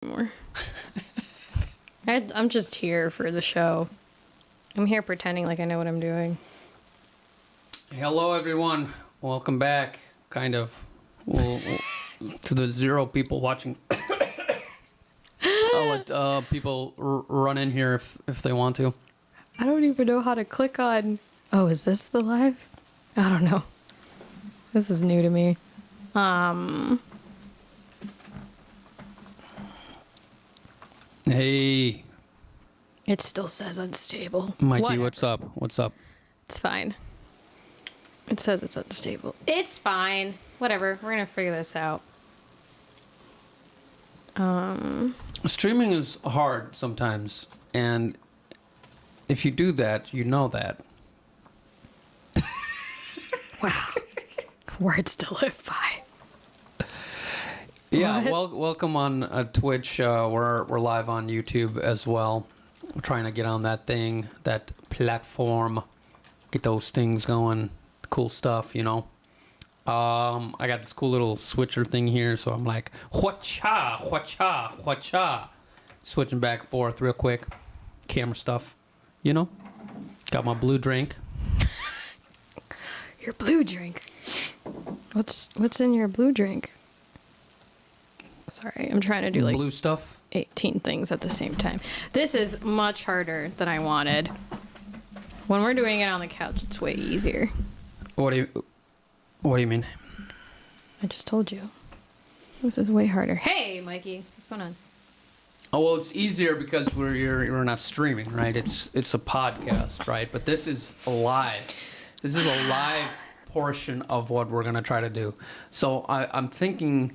More. I'm just here for the show. I'm here pretending like I know what I'm doing. Hello, everyone. Welcome back, kind of, to the 0 people watching. I'll let people run in here if they want to. I don't even know how to click on... Oh, is this the live? I don't know. This is new to me. Hey. It still says unstable. Mikey, Whatever. what's up? What's up? It's fine. It says it's unstable. It's fine. Whatever. We're gonna figure this out. Streaming is hard sometimes, and if you do that, you know that. Wow. Words to live by. Yeah, What? welcome on Twitch. We're live on YouTube as well. We're trying to get on that thing, that platform, get those things going, cool stuff, you know. I got this cool little switcher thing here, so I'm like, wha-cha, wha-cha, wha-cha. Switching back and forth real quick. Camera stuff, you know. Got my blue drink. Your blue drink. What's in your blue drink? Sorry, I'm trying to do like Blue stuff. 18 things at the same time. This is much harder than I wanted. When we're doing it on the couch, it's way easier. What do you mean? I just told you. This is way harder. Hey, Mikey, what's going on? Oh, well, it's easier because we're not streaming, right? It's a podcast, right? But this is live. This is a live portion of what we're gonna try to do. So I'm thinking.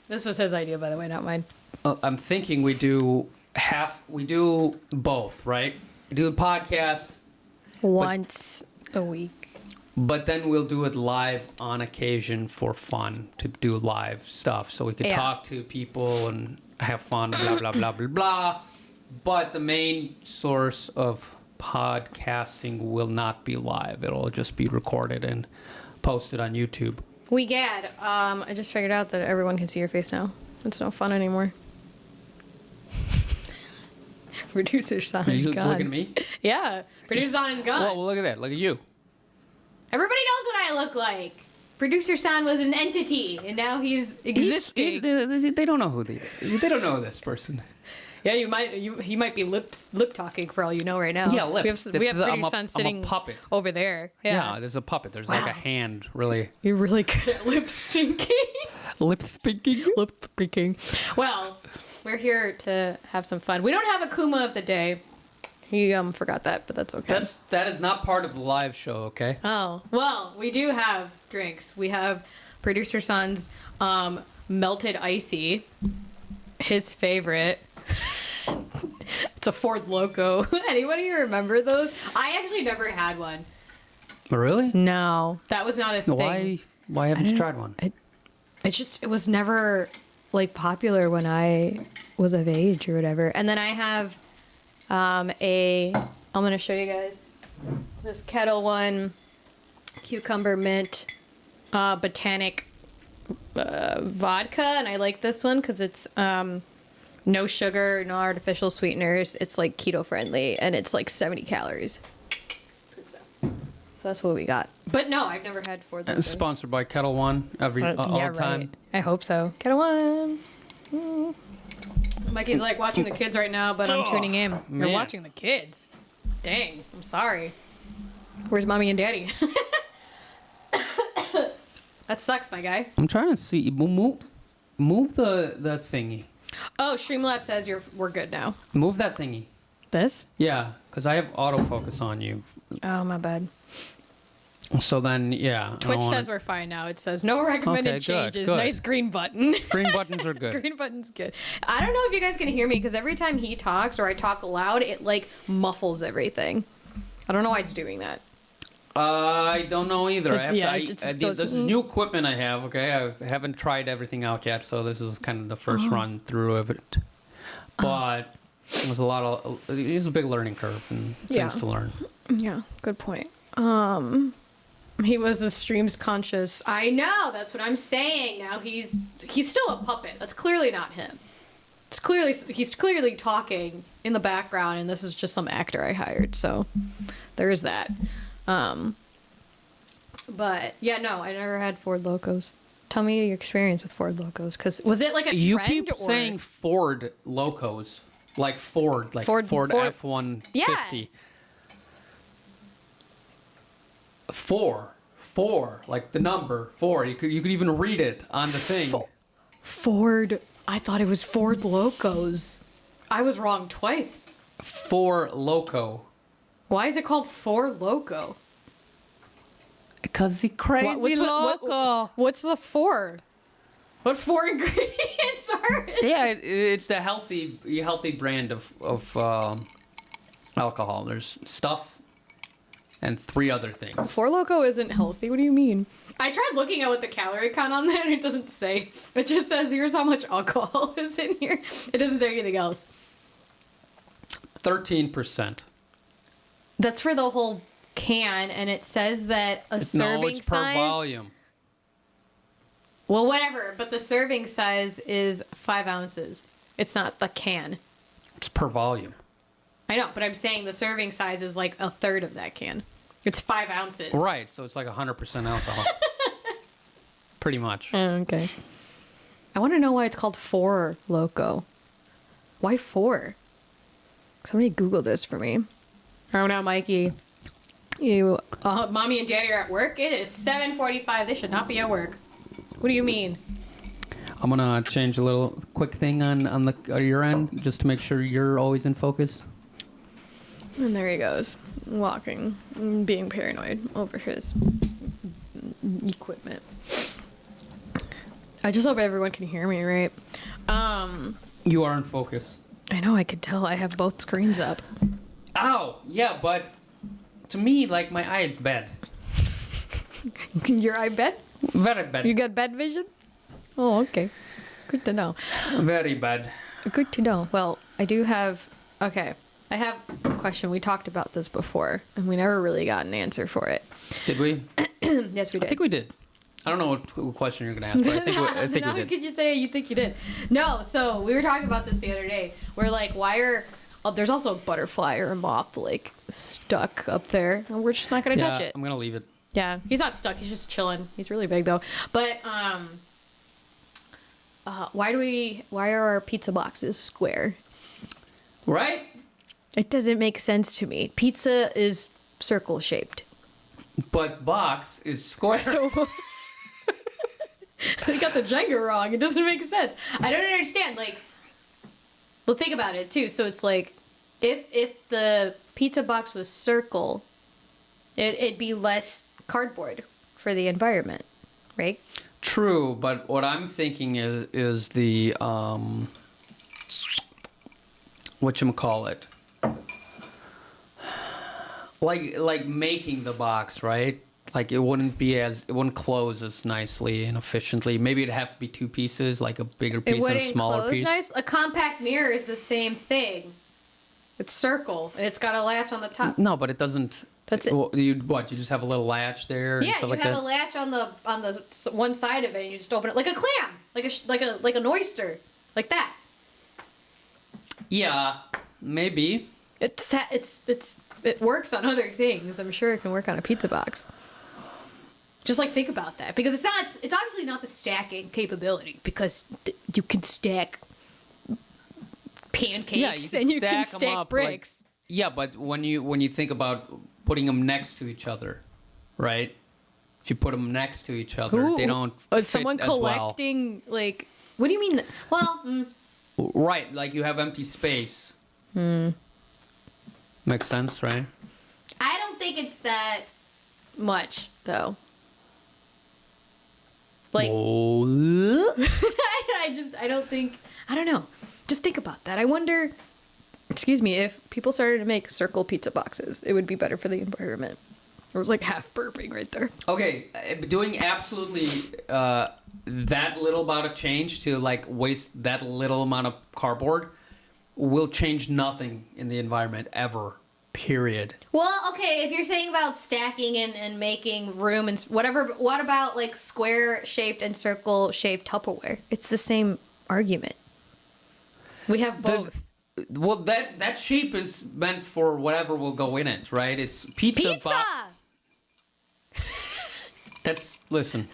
This was his idea, by the way, not mine. I'm thinking we do both, right? We do a podcast Once a week. but then we'll do it live on occasion for fun, to do live stuff so we could talk to people and have fun, blah blah blah blah blah. But the main source of podcasting will not be live. It'll just be recorded and posted on YouTube. We gad. I just figured out that everyone can see your face now. It's no fun anymore. Producer Son Are is you gone. looking at me? Yeah, Producer Son is gone. Well, look at that. Look at you. Everybody knows what I look like. Producer San was an entity, and now he's existing. They don't know who they don't know this person. Yeah, he might be lip talking for all you know right now. Yeah, lips. We have Producer I'm a San sitting puppet. over there. Yeah. There's a puppet. There's like a hand, really. You're really good at lip syncing. Lip speaking. Lip speaking. Well, we're here to have some fun. We don't have a Kuma of the day. He forgot that, but that's okay. That is not part of the live show, okay? Oh, well, we do have drinks. We have Producer Son's melted icy, his favorite. It's a Ford Loco. Anybody remember those? I actually never had one. Really? No, that was not a thing. Why haven't you tried one? It was never like popular when I was of age or whatever. And then I have I'm gonna show you guys this Kettle One cucumber mint botanic vodka, and I like this one because it's no sugar, no artificial sweeteners. It's like keto friendly, and it's like 70 calories. It's good stuff. So that's what we got. But no, I've never had Ford Locos. Sponsored by Kettle One all the time. Right. I hope so. Kettle One. Mikey's like watching the kids right now, but I'm tuning in. You're man. watching the kids. Dang, I'm sorry. Where's mommy and daddy? That sucks, my guy. I'm trying to see. Move the thingy. Oh, Streamlabs says we're good now. Move that thingy. This? Yeah, because I have autofocus on you. Oh, my bad. So then, yeah. Twitch says we're fine now. It says no recommended Okay, good, changes. good. Nice green button. Green buttons are good. Green button's good. I don't know if you guys can hear me because every time he talks or I talk loud, it like muffles everything. I don't know why it's doing that. I don't know either. This is new equipment I have, okay? I haven't tried everything out yet, so this is kind of the first run through of it. But it was a big learning curve and things to learn. Yeah, good point. He was a streams conscious. I know. That's what I'm saying. Now he's still a puppet. That's clearly not him. He's clearly talking in the background, and this is just some actor I hired. So there is that. But yeah, no, I never had Ford Locos. Tell me your experience with Ford Locos, because was it like a trend? You keep saying Ford Locos, like Ford Ford F-150. Yeah. Four, like the number 4. You could even read it on the thing. Ford. I thought it was Ford Locos. I was wrong twice. Four Loco. Why is it called Ford Loco? Because he crazy loco. What's the four? What 4 ingredients are it? Yeah, it's the healthy brand of alcohol. There's stuff and 3 other things. Four Loco isn't healthy. What do you mean? I tried looking at what the calorie count on that, and it doesn't say. It just says here's how much alcohol is in here. It doesn't say anything else. 13%. That's for the whole can, and it says that serving no, it's per size. volume. Well, whatever, but the serving size is 5 ounces. It's not the can. It's per volume. I know, but I'm saying the serving size is like a third of that can. It's 5 ounces. Right, so it's like 100% alcohol. Pretty much. Oh, okay. I want to know why it's called Four Loco. Why 4? Somebody Google this for me. Oh, now, Mikey. Mommy and Daddy are at work. It is 7:45. They should not be at work. What do you mean? I'm gonna change a little quick thing on your end, just to make sure you're always in focus. And there he goes, walking, being paranoid over his equipment. I just hope everyone can hear me, right? You are in focus. I know, I could tell. I have both screens up. Ow! Yeah, but to me, like, my eye is bad. Your eye bed? Very bad. You got bad vision? Oh, okay. Good to know. Very bad. Good to know. Well, I do have... Okay. I have a question. We talked about this before, and we never really got an answer for it. Did we? Yes, we did. I think we did. I don't know what question you're going to ask, but I think we did. Could you say you think you did? No, so we were talking about this the other day. We're like, why are... Oh, there's also a butterfly or a moth, like, stuck up there, and we're just not going to touch it. I'm going to leave it. Yeah, he's not stuck. He's just chilling. He's really big, though. But, why are our pizza boxes square? Right? It doesn't make sense to me. Pizza is circle shaped. But box is square. So they got the Jenga wrong. It doesn't make sense. I don't understand. Like, well, think about it too. So it's like, if the pizza box was circle, it'd be less cardboard for the environment, right? True, but what I'm thinking is the whatchamacallit? Like making the box, right? Like it wouldn't close as nicely and efficiently. Maybe it'd have to be 2 pieces, like a bigger piece and a smaller piece. Nice. A compact mirror is the same thing. It's circle, and it's got a latch on the top. No, but it doesn't. That's it. You just have a little latch there? Yeah, and stuff you like have that? a latch on the one side of it, and you just open it like a clam, like an oyster, like that. Yeah, maybe. It works on other things. I'm sure it can work on a pizza box. Just like think about that, because it's obviously not the stacking capability, because you can stack pancakes and you can stack bricks. Yeah, but when you think about putting them next to each other, right? If you put them next to each other, they don't fit someone as collecting well. like, what do you mean? Well, right, like you have empty space. Makes sense, right? I don't think it's that much though. Like, I don't know. Just think about that. I wonder, excuse me, if people started to make circle pizza boxes, it would be better for the environment. It was like half burping right there. Okay, doing absolutely that little amount of change to like waste that little amount of cardboard will change nothing in the environment ever. Period. Well, okay, if you're saying about stacking and making room and whatever, what about like square shaped and circle shaped Tupperware? It's the same argument. We have both. Well, that shape is meant for whatever will go in it, right? It's pizza. Pizza! Listen.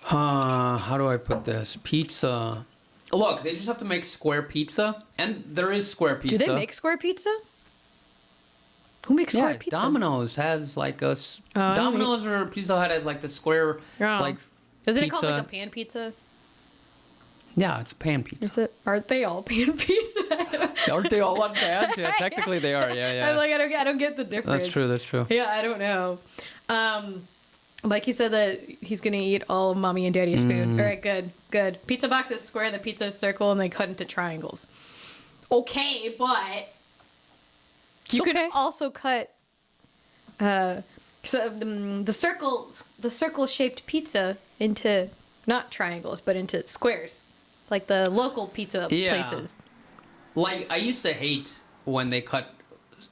How do I put this? Pizza. Look, they just have to make square pizza, and there is square pizza. Do they make square pizza? Who makes square pizza? Domino's has like a Domino's or Pizza Hut has like the square like. Isn't pizza. it called like a pan pizza? Yeah, it's pan pizza. Is it? Aren't they all pan pizza? Aren't they all on pans? Yeah, technically they are. Yeah. I'm like, I don't get the difference. That's true. Yeah, I don't know. Like he said that he's gonna eat all of mommy and daddy's food. All right, good. Pizza box is square, the pizza is circle, and they cut into triangles. Okay, but you could also cut the circle shaped pizza into not triangles, but into squares, like the local pizza places. Like I used to hate when they cut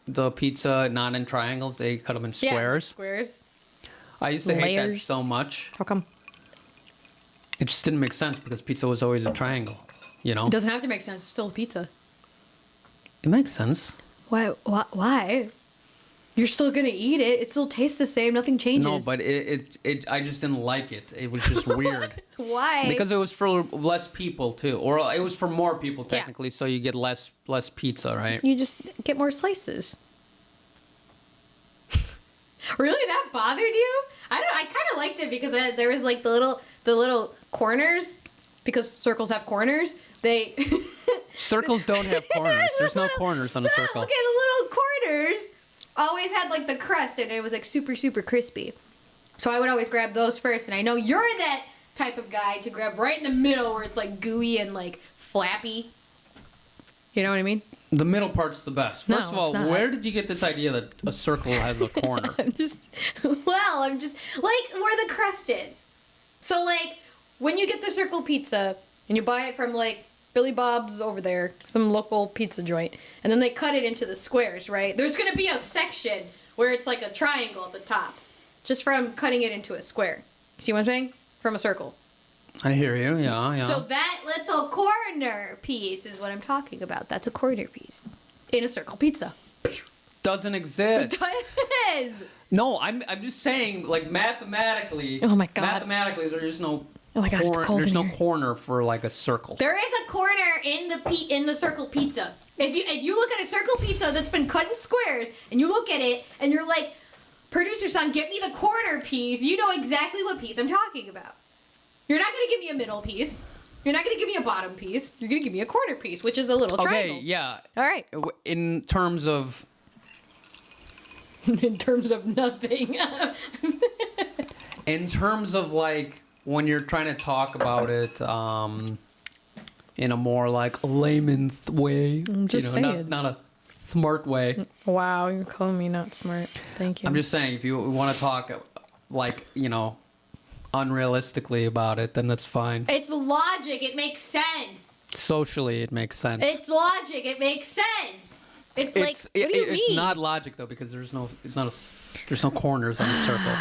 the pizza not in triangles; they cut them in squares. Yeah, squares. I used to hate that so much. How come? It just didn't make sense because pizza was always a triangle, you know? It doesn't have to make sense. It's still pizza. It makes sense. Why? Why? You're still going to eat it. It still tastes the same. Nothing changes. No, but I just didn't like it. It was just weird. Why? Because it was for less people, too. Or it was for more people, technically, so you get less pizza, right? You just get more slices. Really? That bothered you? I kind of liked it because there was like the little corners, because circles have corners. Circles don't have corners. There's no corners on a circle. Okay, the little corners always had like the crust and it was like super, super crispy. So I would always grab those first, and I know you're that type of guy to grab right in the middle where it's like gooey and like flappy. You know what I mean? The middle part's the best. First of all, where did you get this idea that a circle has a corner? I'm just like where the crust is. So like when you get the circle pizza and you buy it from like Billy Bob's over there, some local pizza joint, and then they cut it into the squares, right? There's gonna be a section where it's like a triangle at the top, just from cutting it into a square. See what I'm saying? From a circle. I hear you, yeah. So that little corner piece is what I'm talking about. That's a corner piece in a circle pizza. Doesn't exist. It does. No, I'm just saying, like mathematically. Oh my God. Mathematically, there is no. Oh my God, it's cold there's in no here. corner for like a circle. There is a corner in the circle pizza. If you look at a circle pizza that's been cut in squares and you look at it and you're like, producer son, get me the corner piece. You know exactly what piece I'm talking about. You're not going to give me a middle piece. You're not going to give me a bottom piece. You're going to give me a corner piece, which is a little triangle. Okay, yeah. All right. In terms of... In terms of nothing. In terms of, like, when you're trying to talk about it in a more, like, layman's way. I'm just saying. Not a smart way. Wow, you're calling me not smart. Thank you. I'm just saying, if you want to talk, like, unrealistically about it, then that's fine. It's logic. It makes sense. Socially, it makes sense. It's logic. It makes sense. What do you mean? It's not logic though, because there's no corners on a circle.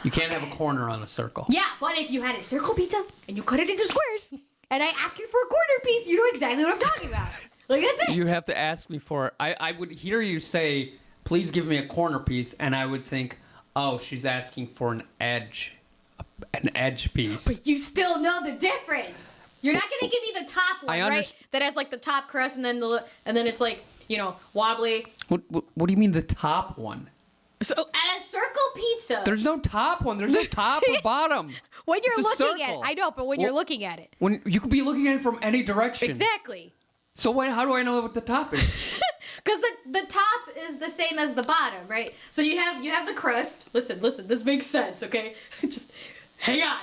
You can't have a corner on a circle. Yeah, but if you had a circle pizza and you cut it into squares, and I ask you for a corner piece, you know exactly what I'm talking about. Like that's it. You have to ask me for it. I would hear you say, "Please give me a corner piece," and I would think, "Oh, she's asking for an edge piece." But you still know the difference. You're not gonna give me the top one, right? That has like the top crust, and then it's like wobbly. What do you mean the top one? So at a circle pizza, there's no top one. There's no top or bottom. When you're it's looking at it, I know, but when you're looking at it, when you could be looking at it from any direction. Exactly. So how do I know what the top is? Because the top is the same as the bottom, right? So you have the crust. Listen, this makes sense, okay? Just hang on.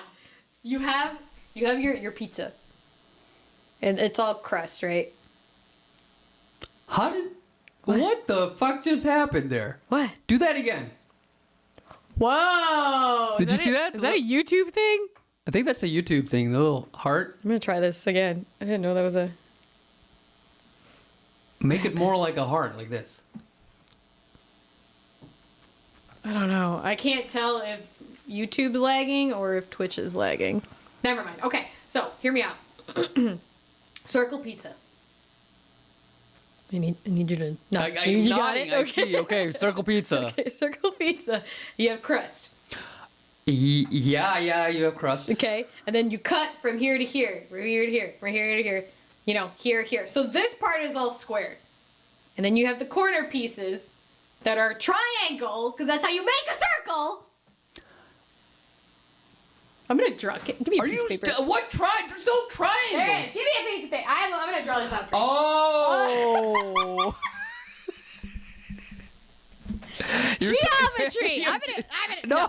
You have your pizza, and it's all crust, right? What the fuck just happened there? What? Do that again. Whoa! Did you see that? Is that a YouTube thing? I think that's a YouTube thing. The little heart. I'm gonna try this again. I didn't know that was a. Make it more like a heart, like this. I don't know. I can't tell if YouTube's lagging or if Twitch is lagging. Never mind. Okay, so hear me out. Circle pizza. I need you to. No, you got it. I see. Okay, circle pizza. Okay, circle pizza. You have crust. Yeah, you have crust. Okay, and then you cut from here to here, from here to here, from here to here. You know, here. So this part is all square, and then you have the corner pieces that are triangle, because that's how you make a circle. I'm gonna draw. Give me a piece of paper. What There's no triangles. There, give me a piece of paper. I'm gonna draw this out for you. Oh. Geometry. I'm gonna. No,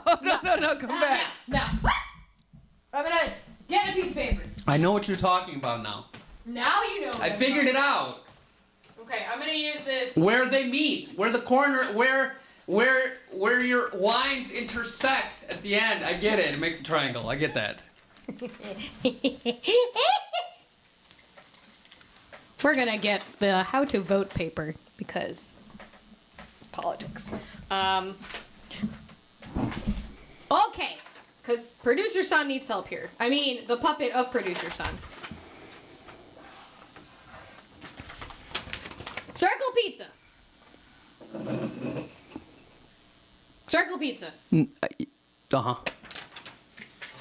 come back. No. I'm gonna get a piece of paper. I know what you're talking about now. Now you know. I figured it out. Okay, I'm gonna use this. Where they meet, where the corner, where your lines intersect at the end. I get it. It makes a triangle. I get that. We're gonna get the how to vote paper because politics. Okay, because producer son needs help here. I mean, the puppet of producer son. Circle pizza. Circle pizza. Uh-huh.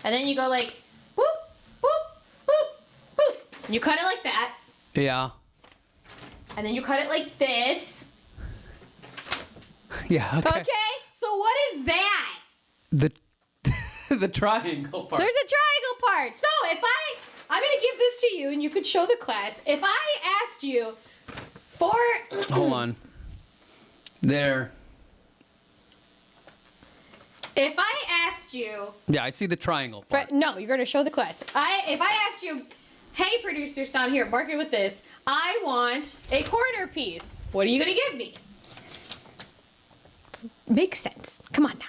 And then you go like, whoop, whoop, whoop, whoop. And you cut it like that. Yeah. And then you cut it like this. Yeah, okay. Okay? So what is that? The triangle part. There's a triangle part. So if I'm going to give this to you and you could show the class. If I asked you for... Hold on. There. If I asked you... Yeah, I see the triangle part. No, you're going to show the class. If I asked you, hey, producer son, here, mark it with this. I want a corner piece. What are you going to give me? Makes sense. Come on now.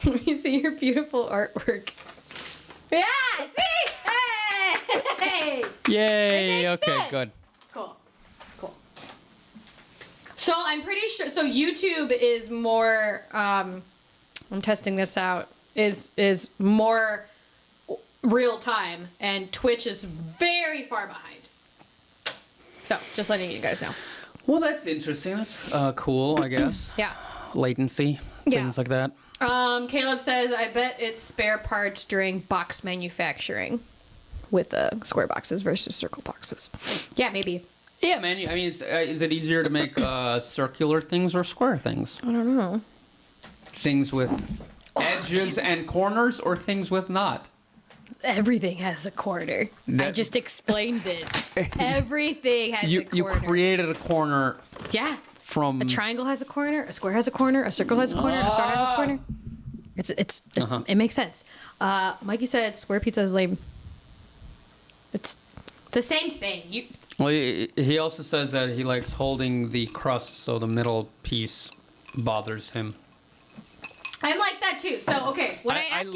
Let me see your beautiful artwork. Yeah, see? Hey! Yay! It makes Okay, sense. good. Cool. So I'm pretty sure. So YouTube is more. I'm testing this out. Is more real time, and Twitch is very far behind. So just letting you guys know. Well, that's interesting. That's cool, I guess. Yeah. Latency, Yeah. things like that. Caleb says, I bet it's spare parts during box manufacturing with the square boxes versus circle boxes. Yeah, maybe. Yeah, man. I mean, is it easier to make circular things or square things? I don't know. Things with edges and corners, or things with not? Everything has a corner. I just explained this. Everything has a corner. You created a corner. Yeah. From a triangle has a corner, a square has a corner, a circle has a corner, a star has a corner. It makes sense. Mikey said square pizza is lame. It's the same thing. Well, he also says that he likes holding the crust, so the middle piece bothers him. I'm like that too. So okay, when I ask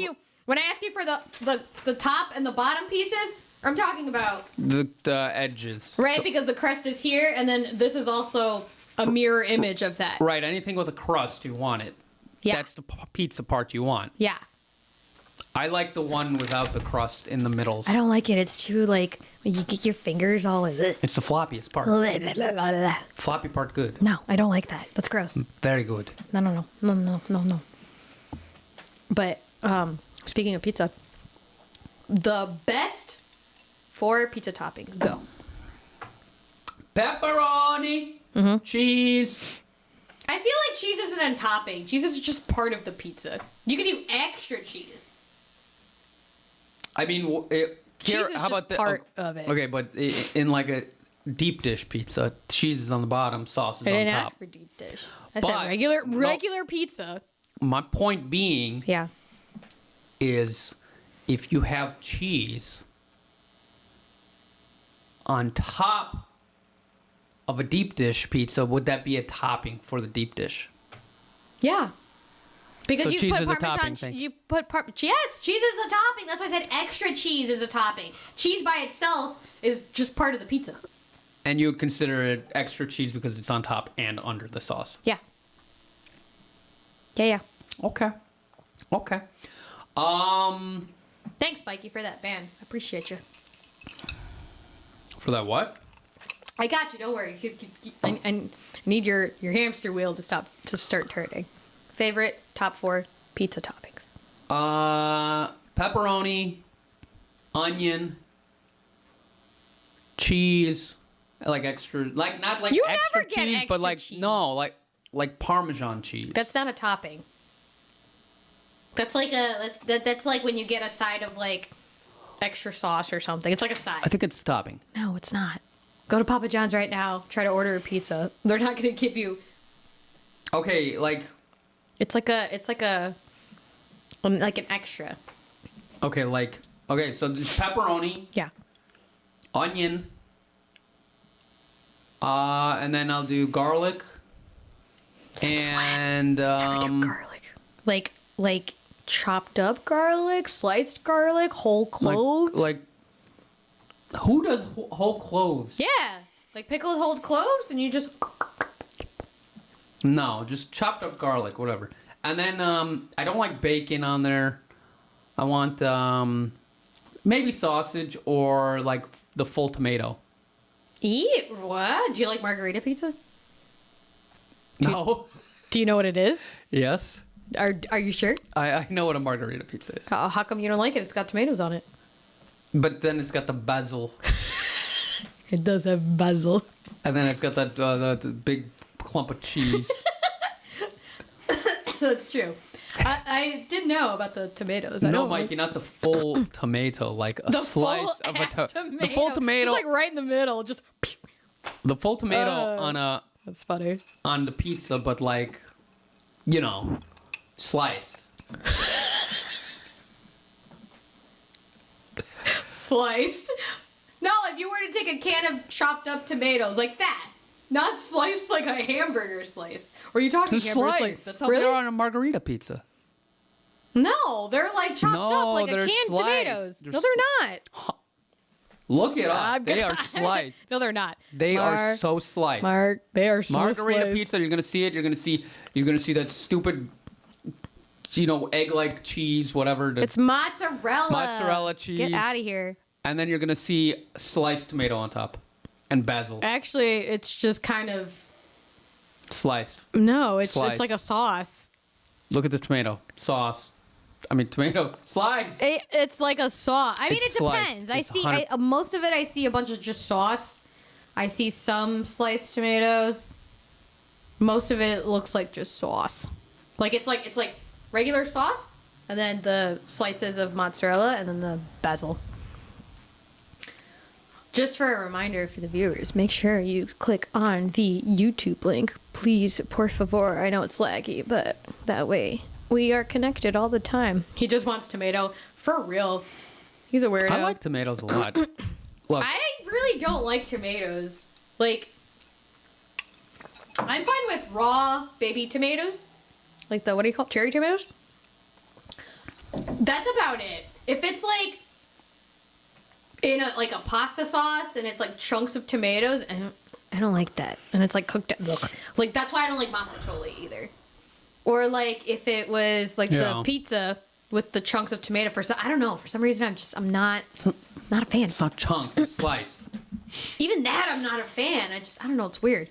you for the top and the bottom pieces, I'm talking about the edges, right? Because the crust is here, and then this is also a mirror image of that. Right. Anything with a crust, you want it. Yeah. That's the pizza part you want. Yeah. I like the one without the crust in the middles. I don't like it. It's too like you get your fingers all. It's the floppiest part. Floppy part, good. No, I don't like that. That's gross. Very good. No. But speaking of pizza, the best 4 pizza toppings go. Pepperoni, cheese. I feel like cheese isn't a topping. Cheese is just part of the pizza. You could do extra cheese. I mean, cheese is how just about part of it. Okay, but in like a deep dish pizza, cheese is on the bottom, sauce is on top. I didn't ask for deep dish. I said regular pizza. My point being, is if you have cheese on top of a deep dish pizza, would that be a topping for the deep dish? Yeah. Because So you cheese put is a Parmesan, topping thing. you put yes, cheese is a topping. That's why I said extra cheese is a topping. Cheese by itself is just part of the pizza. And you would consider it extra cheese because it's on top and under the sauce. Yeah. Yeah. Okay. Okay. Thanks, Mikey, for that ban. I appreciate you. For that what? I got you. Don't worry. I need your hamster wheel to start turning. Favorite top 4 pizza toppings. Pepperoni, onion, cheese, like extra, like not like You extra never get cheese, extra but like cheese. no, like Parmesan cheese. That's not a topping. That's like that's like when you get a side of like extra sauce or something. It's like a side. I think it's topping. No, it's not. Go to Papa John's right now. Try to order a pizza. They're not going to give you. Okay, like. It's like an extra. Okay, like okay, so there's pepperoni, Yeah. onion, and then I'll do garlic, and Never do garlic. Like chopped up garlic, sliced garlic, whole cloves. like who does whole cloves? Yeah, like pickled whole cloves, and you just. No, just chopped up garlic, whatever. And then I don't like bacon on there. I want maybe sausage or like the full tomato. Eat what? Do you like margarita pizza? No. Do you know what it is? Yes. Are you sure? I know what a margarita pizza is. How come you don't like it? It's got tomatoes on it. But then it's got the basil. It does have basil. And then it's got that the big clump of cheese. That's true. I didn't know about the tomatoes. I No, don't Mikey, not the full tomato, like a the slice of a tomato. The full tomato. It's like right in the middle. Just. The full tomato That's funny. on the pizza, but like, you know, sliced. Sliced? No, if you were to take a can of chopped up tomatoes like that, not sliced like a hamburger slice. Or are you talking Just hamburger sliced. slice? That's how really? they are on a margarita pizza. No, they're like chopped up No, like a they're canned sliced. tomatoes. They're No, they're not. Look it up. I'm They gonna- are sliced. No, they're not. They are so sliced. They are so Margarita sliced. pizza, you're gonna see it. You're gonna see that stupid, egg-like cheese, whatever. It's mozzarella. Mozzarella cheese. Get out of here. And then you're gonna see sliced tomato on top, and basil Actually, it's just kind of sliced. no. It's Sliced. like a sauce. Look at the tomato sauce. I mean tomato sliced. It's like a sauce. I mean, It's it sliced. depends. I It's see 100 most of it. I see a bunch of just sauce. I see some sliced tomatoes. Most of it looks like just sauce. Like it's like regular sauce, and then the slices of mozzarella, and then the basil. Just for a reminder for the viewers, make sure you click on the YouTube link. Please, por favor. I know it's laggy, but that way we are connected all the time. He just wants tomato. For real. He's a weirdo. I like tomatoes a lot. Look, I really don't like tomatoes. Like, I'm fine with raw baby tomatoes. Like the, what do you call it? Cherry tomatoes? That's about it. If it's like in a pasta sauce and it's like chunks of tomatoes, I don't like that. And it's like cooked up. Like that's why I don't like mazzatoli either. Or like if it was like the pizza with the chunks of tomato I don't know, for some reason I'm not a fan. it's not chunks, it's sliced. Even that I'm not a fan. I don't know, it's weird.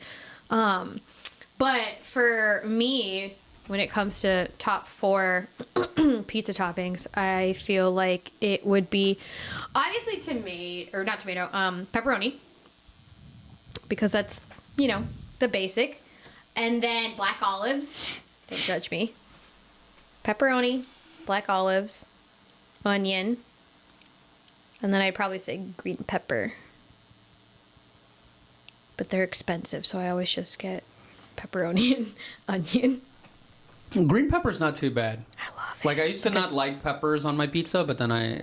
But for me, when it comes to top 4 pizza toppings, I feel like it would be obviously pepperoni, because that's, the basic. And then black olives. Don't judge me. Pepperoni, black olives, onion, and then I'd probably say green pepper. But they're expensive, so I always just get pepperoni and onion. Green pepper's not too bad. I love it. Like I used to not like peppers on my pizza, but then I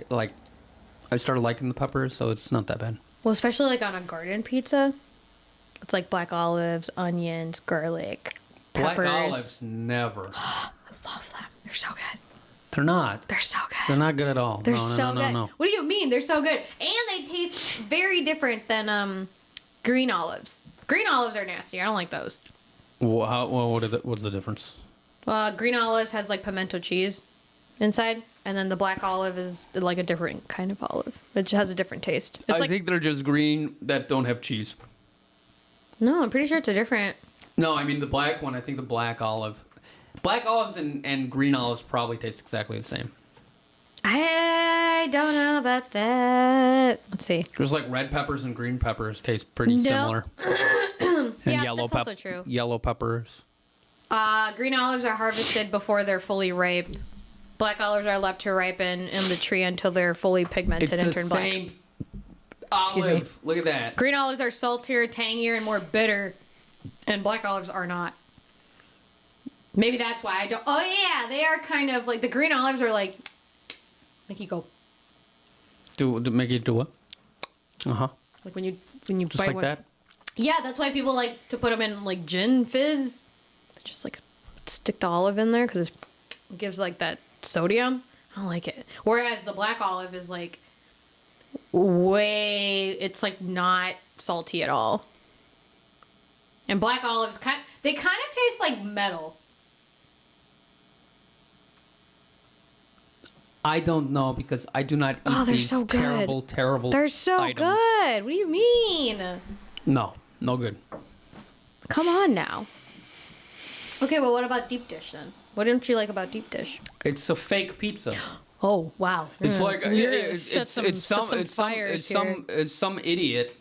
started liking the peppers, so it's not that bad. Well, especially like on a garden pizza. It's like black olives, onions, garlic, peppers. Black olives, never. I love them. They're so good. They're not. They're so good. They're not good at all. They're no, so no, good. no. What do you mean? They're so good. And they taste very different than green olives. Green olives are nasty. I don't like those. What's the difference? Green olives has like pimento cheese inside, and then the black olive is like a different kind of olive. It has a different taste. It's I think they're just green that don't have cheese. No, I'm pretty sure it's a different. No, I mean the black one. I think the black olive. Black olives and green olives probably taste exactly the same. I don't know about that. Let's see. There's like red peppers and green peppers taste pretty similar. And Yeah, that's also true. Yellow peppers. Green olives are harvested before they're fully ripe. Black olives are left to ripen in the tree until they're fully pigmented It's and the turn black. same Excuse me. olive. Look at that. Green olives are saltier, tangier, and more bitter, and black olives are not. Maybe that's why I don't. Oh yeah, they are kind of like the green olives are like you go Do make it do what? like when you Just bite like one. that. Yeah, that's why people like to put them in like gin fizz. Just like stick the olive in there because it gives like that sodium. I don't like it. Whereas the black olive is like it's like not salty at all. And black olives they kind of taste like metal. I don't know because I do not eat they're these so good. terrible They're so items. good. What do you mean? No good. Come on now. Okay, well, what about deep dish then? What didn't you like about deep dish? It's a fake pizza. Oh wow! It's like You're gonna it's set some fires here. some idiot.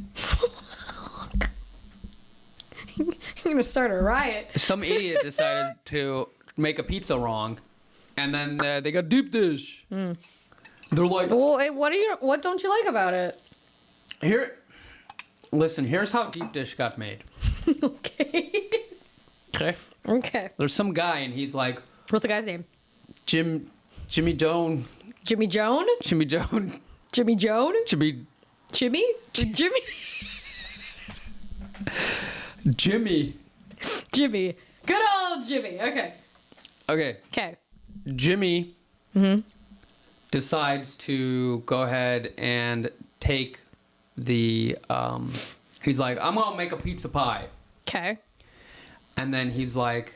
You're gonna start a riot. Some idiot decided to make a pizza wrong, and then they got deep dish. They're like, Well, what don't you like about it? listen, here's how deep dish got made. Okay. Okay. Okay. There's some guy, and he's like, What's the guy's name? Jimmy Joan. Jimmy Joan? Jimmy Joan. Jimmy Joan? Jimmy. Jimmy? Jimmy? Jimmy. Jimmy. Good old Jimmy. Okay. Okay. Okay. Jimmy decides to go ahead and take the he's like, I'm gonna make a pizza pie. Okay. And then he's like,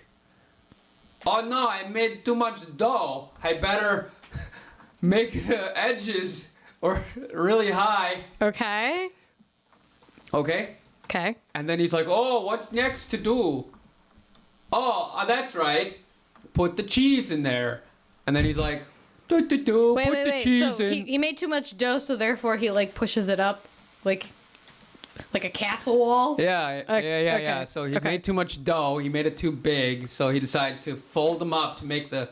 oh no, I made too much dough. I better make the edges or really high. Okay. Okay? Okay. And then he's like, oh, what's next to do? Oh, that's right. Put the cheese in there. And then he's like, put the cheese So in. he made too much dough, so therefore he like pushes it up like a castle wall. Yeah. Okay, So he okay. made too much dough. He made it too big. So he decides to fold them up to make the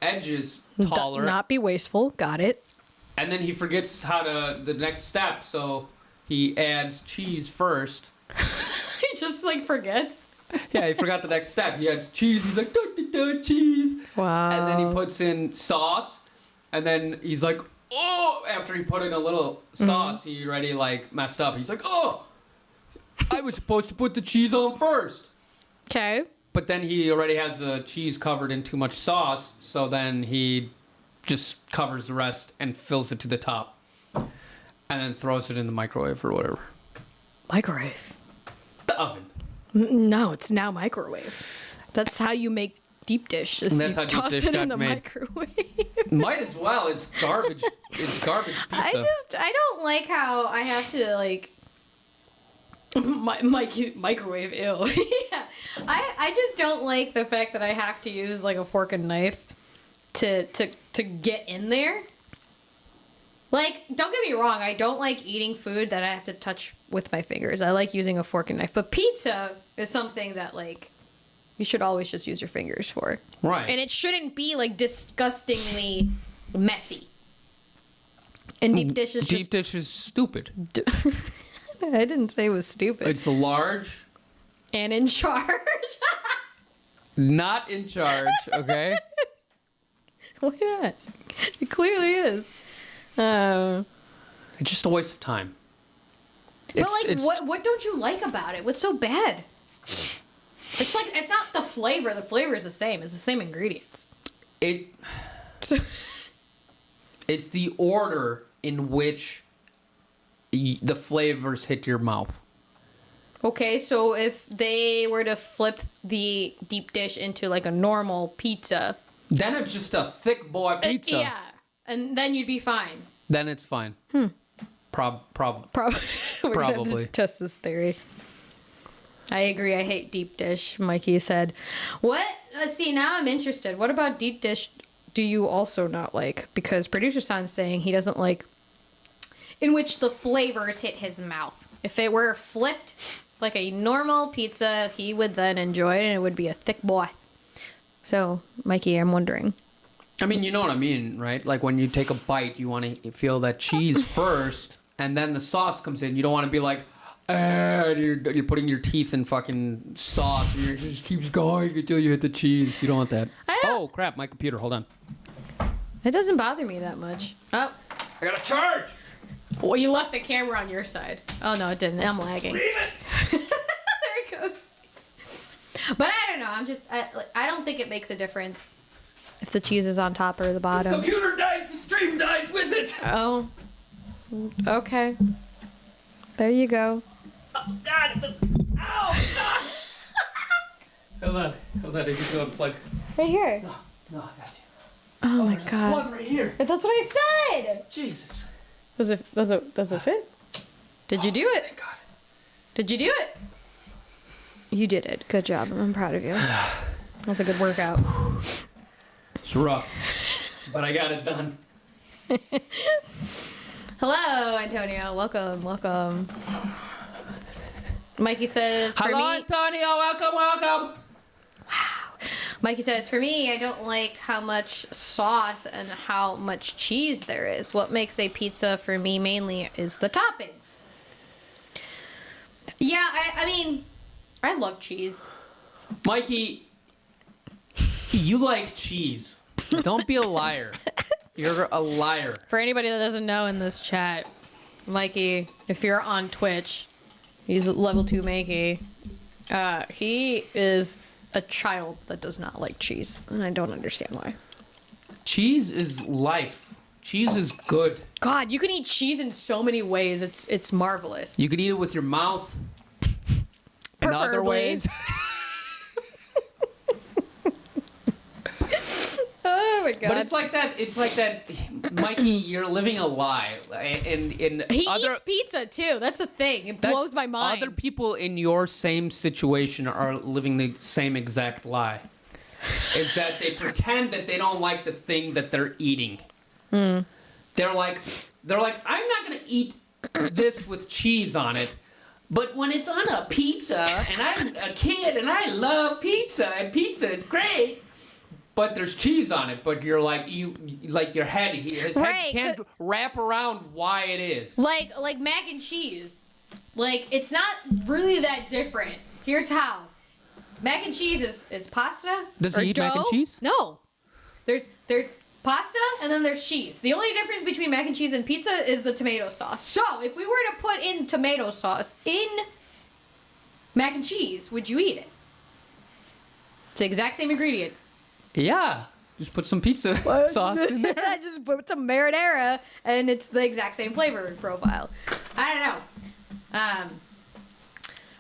edges taller. Not be wasteful. Got it. And then he forgets the next step. So he adds cheese first. He just like forgets. Yeah, he forgot the next step. He adds cheese. He's like, cheese. Wow. And then he puts in sauce. And then he's like, oh, after he put in a little sauce, he already like messed up. He's like, oh, I was supposed to put the cheese on first. Okay. But then he already has the cheese covered in too much sauce. So then he just covers the rest and fills it to the top. And then throws it in the microwave or whatever. Microwave. The oven. No, it's now microwave. That's how you make deep dish. Is That's you how deep toss dish it got in the made. microwave. Might as well. It's garbage. It's garbage pizza. I don't like how I have to like microwave. Ew. Yeah. I just don't like the fact that I have to use like a fork and knife to get in there. Like, don't get me wrong, I don't like eating food that I have to touch with my fingers. I like using a fork and knife. But pizza is something that, like, you should always just use your fingers for. Right. And it shouldn't be, like, disgustingly messy. And deep dish is Deep dish is stupid. I didn't say it was stupid. It's large, And in charge. not in charge, okay? Why not? It clearly is. It's just a waste of time. But like, what don't you like about it? What's so bad? It's like it's not the flavor. The flavor is the same. It's the same ingredients. So It's the order in which the flavors hit your mouth. okay, so if they were to flip the deep dish into like a normal pizza, Then it's just a thick boy pizza. yeah, and then you'd be fine. Then it's fine. Probably. Probably. We're gonna have to Probably. test this theory. I agree. I hate deep dish. Mikey said, "What? Let's see. Now I'm interested. What about deep dish? Do you also not like? Because producer San's saying he doesn't like in which the flavors hit his mouth. If it were flipped like a normal pizza, he would then enjoy it, and it would be a thick boy. So, Mikey, I'm wondering." I mean, you know what I mean, right? Like when you take a bite, you want to feel that cheese first, and then the sauce comes in. You don't want to be like, you're putting your teeth in fucking sauce, and it just keeps going until you hit the cheese. You don't want that. Oh, crap, my computer. Hold on. It doesn't bother me that much. Oh, I got to charge. well, you left the camera on your side. Oh, no, it didn't. I'm lagging. Leave it. There it goes. But I don't know. I don't think it makes a difference if the cheese is on top or the bottom. Computer dies, the stream dies with it. Oh. Okay. There you go. Oh, God, it doesn't. Ow, God. Hold on, I just go unplug. Right here. No, I got you. Oh my There's a god. plug right here. That's what I said. Jesus. Does it fit? Did you do it? Thank God. Did you do it? You did it. Good job. I'm proud of you. That's a good workout. It's rough, but I got it done. Hello, Antonio. Welcome. Mikey says, for Hello, me... Antonio. Welcome. Mikey says, for me, I don't like how much sauce and how much cheese there is. What makes a pizza for me mainly is the toppings. Yeah, I mean, I love cheese. Mikey, you like cheese. Don't be a liar. You're a liar. For anybody that doesn't know in this chat, Mikey, if you're on Twitch, he's level 2 Mikey. He is a child that does not like cheese, and I don't understand why. Cheese is life. Cheese is good. God, you can eat cheese in so many ways. It's marvelous. You can eat it with your mouth. In other Preferably. ways. Oh my god. But it's like that, Mikey, you're living a lie. And He other, eats pizza too. That's the thing. It blows my mind. Other people in your same situation are living the same exact lie. Is that they pretend that they don't like the thing that they're eating. They're like, I'm not gonna eat this with cheese on it. But when it's on a pizza, and I'm a kid and I love pizza, and pizza is great, but there's cheese on it. But you're like, your head, his Right, head can't wrap around why it is. Like mac and cheese. Like, it's not really that different. Here's how. Mac and cheese is pasta. Does or he eat mac and dough. cheese? No. There's pasta and then there's cheese. The only difference between mac and cheese and pizza is the tomato sauce. So, if we were to put in tomato sauce in mac and cheese, would you eat it? It's the exact same ingredient. Yeah. Just put some pizza sauce in there. I just put some marinara and it's the exact same flavor profile. I don't know.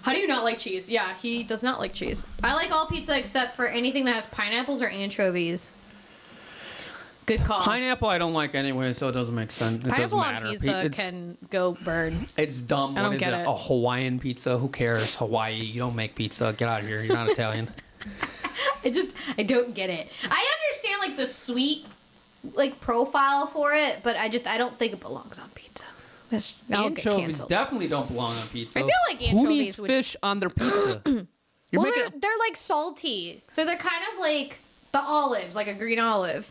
How do you not like cheese? Yeah, he does not like cheese. I like all pizza except for anything that has pineapples or anchovies. Good call. Pineapple I don't like anyway, so it doesn't make sense. It Pineapple doesn't on matter. pizza can go burn. It's dumb. I don't What is get it? it. A Hawaiian pizza? Who cares? Hawaii. You don't make pizza. Get out of here. You're not Italian. I don't get it. I understand like the sweet like profile for it, but I don't think it belongs on pizza. I'll get Anchovies canceled. definitely don't belong on pizza. I feel like Who anchovies needs would- fish on their pizza? You're Well, making. they're like salty, so they're kind of like the olives, like a green olive.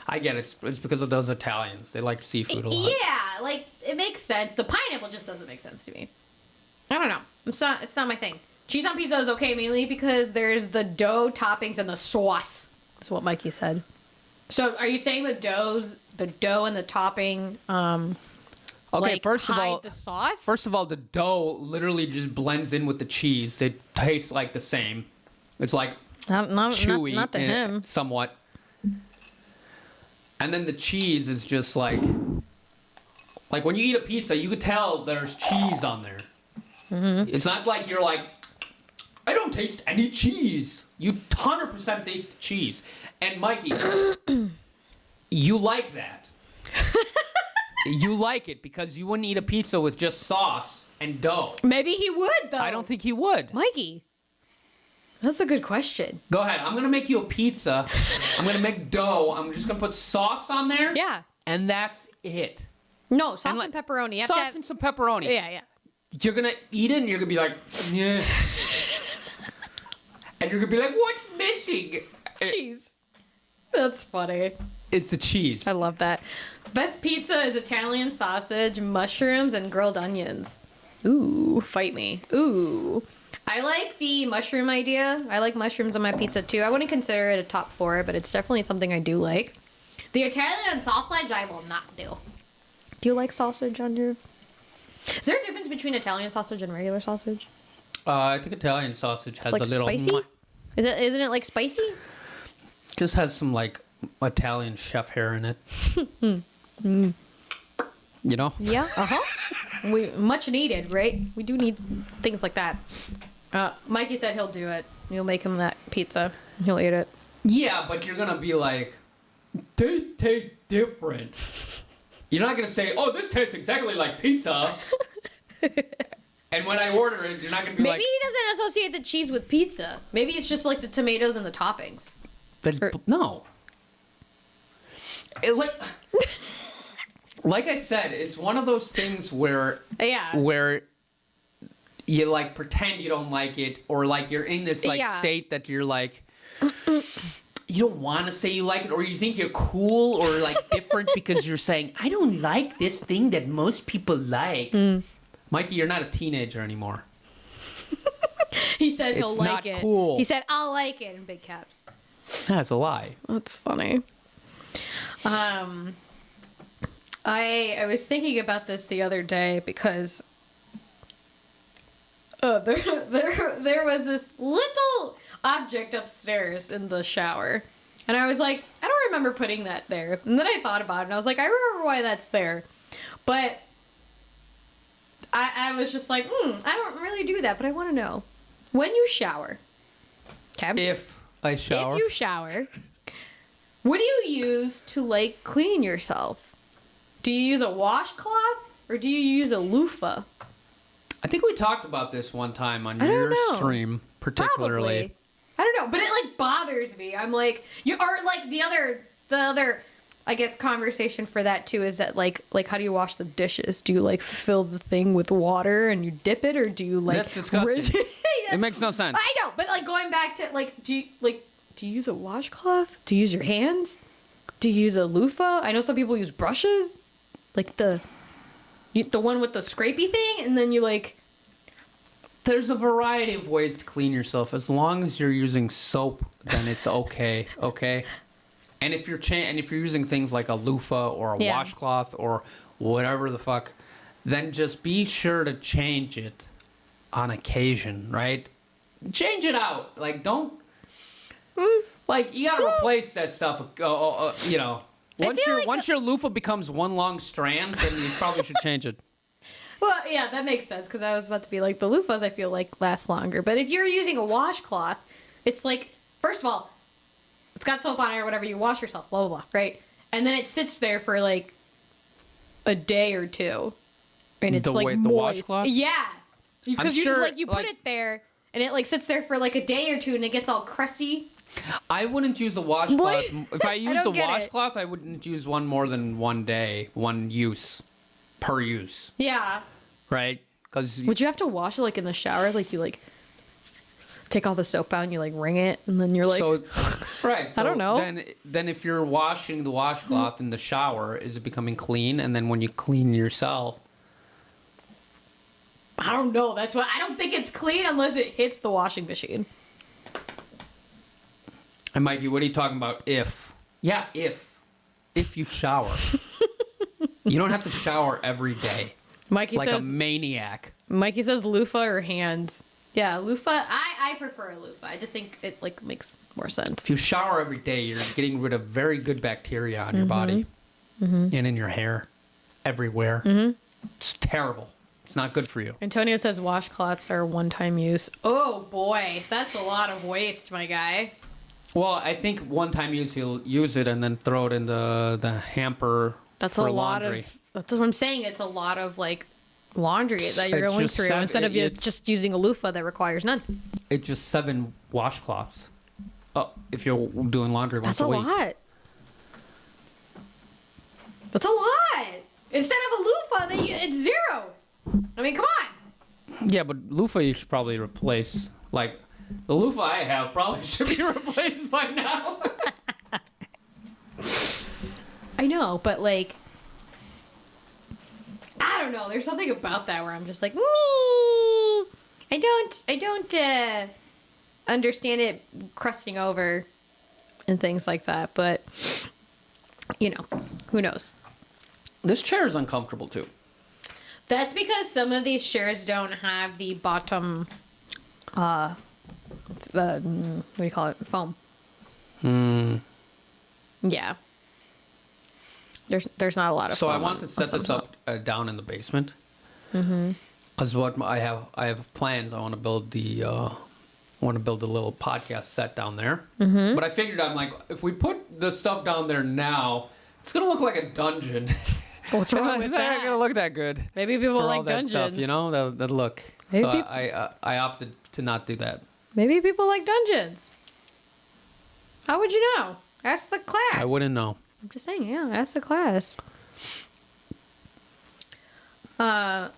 I get it. It's because of those Italians. They like seafood a lot. Yeah, like it makes sense. The pineapple just doesn't make sense to me. I don't know. It's not my thing. Cheese on pizza is okay mainly because there's the dough toppings and the sauce. That's what Mikey said. So are you saying the dough and the topping Okay, like, first of hide all, the sauce? the dough literally just blends in with the cheese. They taste like the same. It's like Not chewy, not to him. somewhat. And then the cheese is just like when you eat a pizza, you could tell there's cheese on there. Mm-hmm. It's not like you're like, I don't taste any cheese. You 100% taste the cheese. And Mikey, you like that. You like it because you wouldn't eat a pizza with just sauce and dough. Maybe he would, though. I don't think he would. Mikey, that's a good question. Go ahead. I'm going to make you a pizza. I'm going to make dough. I'm just going to put sauce on there. Yeah. And that's it. No, sauce and pepperoni. You have sauce and some pepperoni. Yeah. You're going to eat it and you're going to be like, yeah. And you're going to be like, what's missing? Cheese. That's funny. It's the cheese. I love that. Best pizza is Italian sausage, mushrooms, and grilled onions. Ooh, fight me. Ooh. I like the mushroom idea. I like mushrooms on my pizza too. I wouldn't consider it a top 4, but it's definitely something I do like. The Italian sausage I will not do. Do you like sausage on your... Is there a difference between Italian sausage and regular sausage? I think Italian sausage has It's like a little... spicy? Isn't it like spicy? Just has some like Italian chef hair in it. You know? Yeah. Uh-huh. We much needed, right? We do need things like that. Mikey said he'll do it. You'll make him that pizza. He'll eat it. Yeah, but you're gonna be like, this tastes different. You're not gonna say, oh, this tastes exactly like pizza. And when I order it, you're not gonna be Maybe like... he doesn't associate the cheese with pizza. Maybe it's just like the tomatoes and the toppings. No. Like I said, it's one of those things where you like pretend you don't like it, or like you're in this like state that you're like you don't want to say you like it, or you think you're cool or like different because you're saying I don't like this thing that most people like. Mikey, you're not a teenager anymore. He said he'll It's like not it. cool. He said I'll like it in big caps. That's a lie. That's funny. I was thinking about this the other day because there was this little object upstairs in the shower, and I was like, I don't remember putting that there. And then I thought about it, and I was like, I remember why that's there, but I was just like, I don't really do that, but I want to know when you shower. Okay. If I shower. If you shower, what do you use to like clean yourself? Do you use a washcloth or do you use a loofah? I think we talked about this one time on your stream, particularly. Probably. I don't know, but it like bothers me. I'm like, the other I guess conversation for that too is that like how do you wash the dishes? Do you like fill the thing with water and you dip it, or do you like? That's disgusting. It makes no sense. I know, but like going back to like, do you use a washcloth? Do you use your hands? Do you use a loofah? I know some people use brushes, like the one with the scrapey thing, and then you like. There's a variety of ways to clean yourself. As long as you're using soap, then it's okay. Okay. And if you're using things like a loofah or a washcloth or whatever the fuck, then just be sure to change it on occasion, right? Change it out. Like, don't... Like, you gotta replace that stuff, you know. Once your loofah becomes one long strand, then you probably should change it. Well, yeah, that makes sense, because I was about to be like, the loofahs I feel like last longer. But if you're using a washcloth, it's like, first of all, it's got soap on it or whatever, you wash yourself, blah, blah, blah, right? And then it sits there for like a day or two. And it's like moist. Washcloth? Yeah. Because you put like, it there and it like sits there for like a day or two and it gets all crusty. I wouldn't use the washcloth. If I used the washcloth, I wouldn't use one more than one day, one use per use. Yeah. Right? Because would you have to wash it like in the shower? Like you like take all the soap out and you like wring it and then you're like right. So I don't know. Then if you're washing the washcloth in the shower, is it becoming clean? And then when you clean yourself, I don't know. That's why I don't think it's clean unless it hits the washing machine. And Mikey, what are you talking about? If you shower, you don't have to shower every day. Mikey like says a maniac. Mikey says loofah or hands. Yeah, loofah. I prefer a loofah. I just think it like makes more sense. If you shower every day, you're getting rid of very good bacteria on your body and in your hair, everywhere. It's terrible. It's not good for you. Antonio says washcloths are one-time use. Oh boy, that's a lot of waste, my guy. Well, I think one time you'll use it and then throw it in the hamper. That's for a lot laundry. of. That's what I'm saying. It's a lot of like laundry that you're It's going just through instead of you just using a loofah that requires none. It's just 7 washcloths. If you're doing laundry once That's a a week. lot. That's a lot. Instead of a loofah, it's 0. I mean, come on. Yeah, but loofah you should probably replace. Like, the loofah I have probably should be replaced by now. I know, but like, I don't know. There's something about that where I'm just like, I don't understand it crusting over and things like that. But you know, who knows? This chair is uncomfortable too. That's because some of these chairs don't have the bottom, what do you call it? Foam. Yeah. There's not a lot of So foam I want to set this up down in the basement. Because what I have plans. I want to build a little podcast set down there. But I figured I'm like, if we put the stuff down there now, it's gonna look like a dungeon. What's wrong with It's not that? gonna look that good. Maybe people for all like that dungeons. stuff, you know, that look. Maybe So peop- I opted to not do that. Maybe people like dungeons. How would you know? Ask the class. I wouldn't know. I'm just saying, yeah, ask the class. I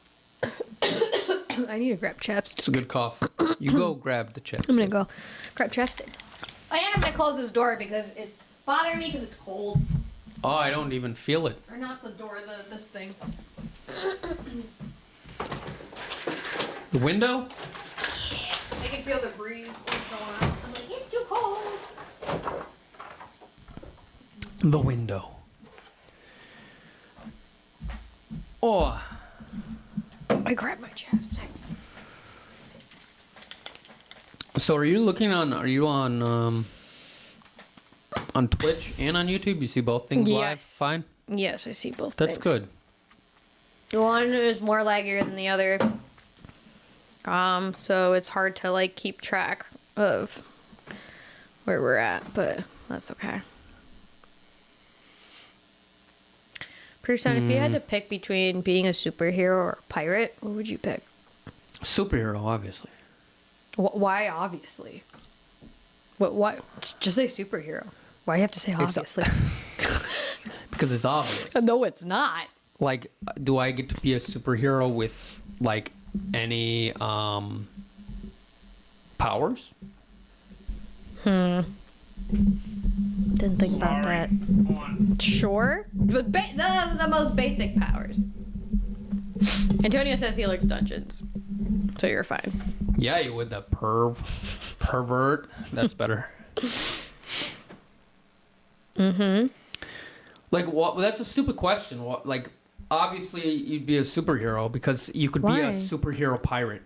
need to grab chapstick. It's a good cough. You go grab the chips. I'm gonna go grab chapstick. I am gonna close this door because it's bothering me because it's cold. Oh, I don't even feel it. Or not the door, this thing. The window? I can feel the breeze once in a while. I'm like, it's too cold. The window. Oh. I grabbed my chapstick. So are you on Twitch and on YouTube? You see both things live? Yes. Fine? Yes, I see both That's things. good. The one is more laggier than the other. So it's hard to like keep track of where we're at, but that's okay. Pretty soon, if you had to pick between being a superhero or a pirate, what would you pick? Superhero, obviously. Why, obviously? What? Just say superhero. Why do you have to say obviously? Because it's obvious. No, it's not. Like, do I get to be a superhero with, like, any powers? Didn't think about that. Sure, but the most basic powers. Antonio says he likes dungeons, so you're fine. Yeah, you would. That pervert. That's better. Like, what? Well, that's a stupid question. What? Like, obviously, you'd be a superhero because you could be Why? a superhero pirate.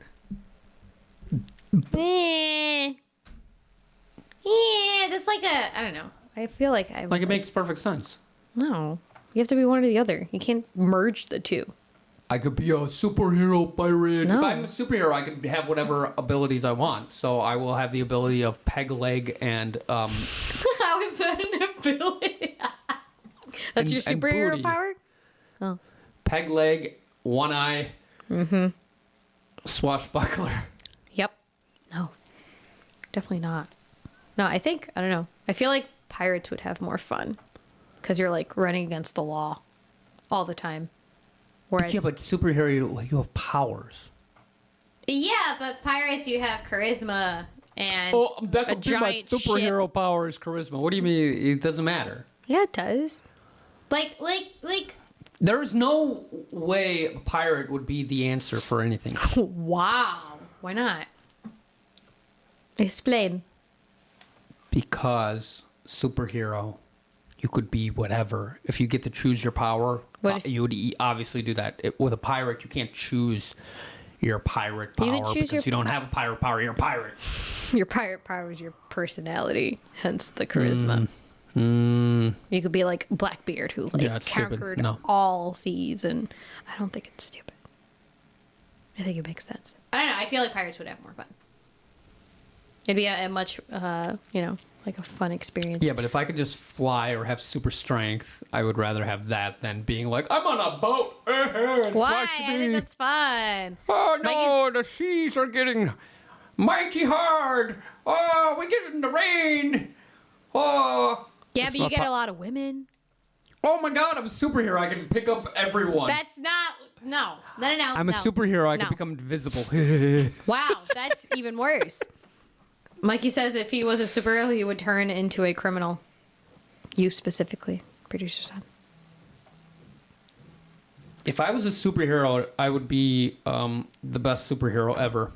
Yeah, that's like I don't know. I feel like I Like, it makes perfect sense. No, you have to be one or the other. You can't merge the two. I could be a superhero pirate. No. If I'm a superhero, I can have whatever abilities I want. So I will have the ability of peg leg and How is that an ability? That's your and superhero booty. power? Oh. peg leg, one eye, swashbuckler. Yep. No. Definitely not. No, I don't know. I feel like pirates would have more fun because you're like running against the law all the time. Whereas, Yeah, but superhero, you have powers. yeah, but pirates, you have charisma and Oh, that a could be my giant superhero power is charisma. What do you mean? It doesn't matter. Yeah, it does. Like. There is no way a pirate would be the answer for anything. Wow. Why not? Explain. Because superhero, you could be whatever. If you get to choose your power, What if- you would obviously do that. With a pirate, you can't choose your pirate You power can choose because your- you don't have a pirate power. You're a pirate. Your pirate power is your personality, hence the charisma. You could be like Blackbeard, who like Yeah, it's stupid. conquered No. all seas, and I don't think it's stupid. I think it makes sense. I don't know. I feel like pirates would have more fun. It'd be a much, like a fun experience. Yeah, but if I could just fly or have super strength, I would rather have that than being like, I'm on a boat. and Why? flush I me." think that's fun. Oh no, Mikey's- the seas are getting mighty hard. Oh, we get in the rain. Oh. Yeah, That's but you my get a lot of women. Oh my god, I'm a superhero. I can pick up everyone. That's not. No. No. I'm a no. superhero. I can No. become invisible. Wow, that's even worse. Mikey says if he was a superhero, he would turn into a criminal. You specifically, producer son. If I was a superhero, I would be the best superhero ever.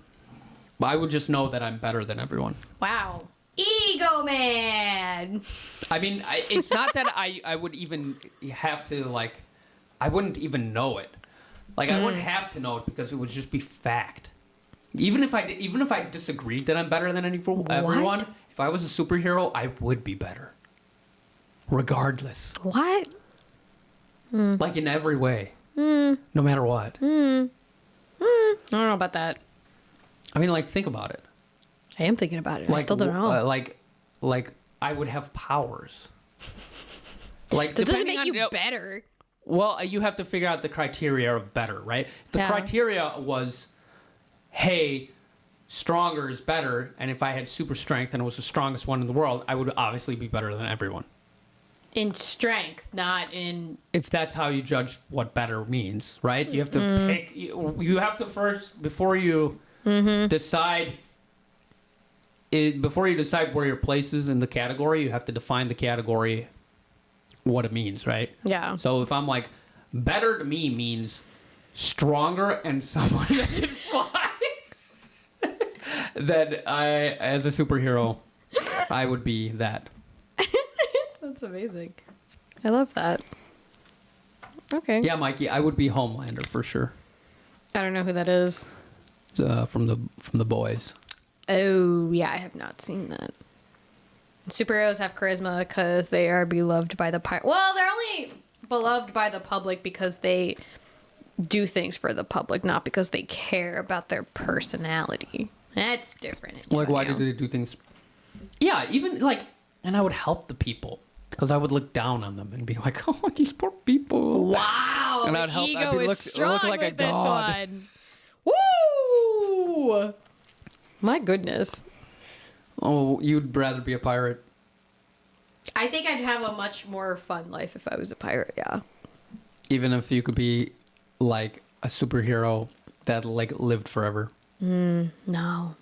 But I would just know that I'm better than everyone. Wow. Ego man. I mean, it's not that I would even have to, like, I wouldn't even know it. Like, I wouldn't have to know it because it would just be fact. Even if I disagreed that I'm better than everyone, if I was a superhero, I would be better. Regardless. What? Like, in every way. No matter what. I don't know about that. I mean, like, think about it. I am thinking about it. I still don't know. Like, I would have powers. Like, that doesn't depending make you on- better. Well, you have to figure out the criteria of better, right? The Yeah. criteria was, hey, stronger is better, and if I had super strength and was the strongest one in the world, I would obviously be better than everyone. In strength, not in. If that's how you judge what better means, right? You have to pick. You have to first, before you decide. Before you decide where your place is in the category, you have to define the category, what it means, right? Yeah. So if I'm like, better to me means stronger and someone that can fly, then I, as a superhero, I would be that. That's amazing. I love that. Okay. Yeah, Mikey, I would be Homelander for sure. I don't know who that is. From the boys. Oh, yeah, I have not seen that. Superheroes have charisma because they are beloved by the Well, they're only beloved by the public because they do things for the public, not because they care about their personality. That's different. Like, why Antonio. do they do things? Yeah, even like, and I would help the people because I would look down on them and be like, "Oh, these poor people." Wow, And the I'd help- ego I'd be is look strong like a with this god. one. Woo! My goodness. Oh, you'd rather be a pirate? I think I'd have a much more fun life if I was a pirate, yeah. Even if you could be like a superhero that like lived forever. No.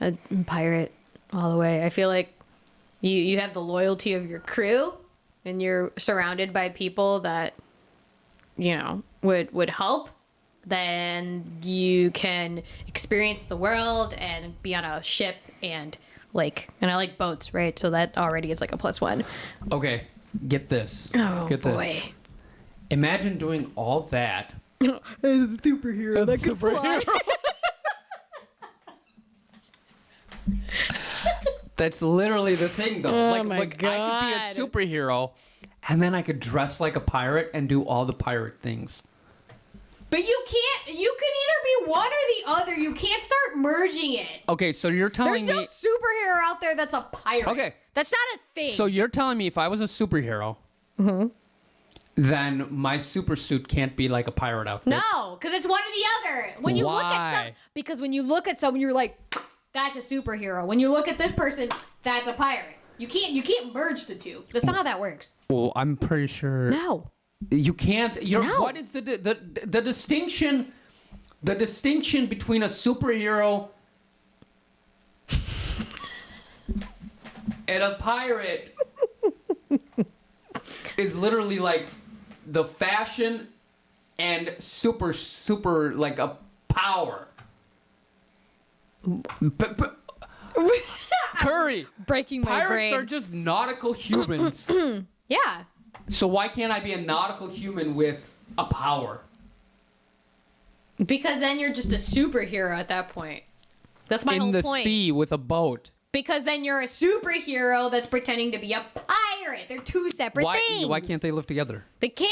A pirate all the way. I feel like you have the loyalty of your crew and you're surrounded by people that, would help. Then you can experience the world and be on a ship and I like boats, right? So that already is like a +1. Okay, get this. Oh, Get boy. this. Imagine doing all that. As a superhero that could fly. That's literally the thing, though. Oh like, my I could be a God. superhero, and then I could dress like a pirate and do all the pirate things. But you can't. You could either be one or the other. You can't start merging it. Okay, so you're telling There's no me. superhero out there that's a pirate. Okay. That's not a thing. So you're telling me if I was a superhero, then my super suit can't be like a pirate outfit. no, because it's one or the other. When you look at Why? because when you look at someone, you're like, that's a superhero. When you look at this person, that's a pirate. You can't merge the two. That's not how that works. Well, I'm pretty sure. No. You can't. No. What is the distinction? The distinction between a superhero and a pirate is literally like the fashion and super like a power. Curry. Breaking my Pirates brain. are just nautical humans. Yeah. So why can't I be a nautical human with a power? Because then you're just a superhero at that point. That's my whole In the point. sea with a boat. Because then you're a superhero that's pretending to be a pirate. They're two separate things. Why can't they live together? They can't.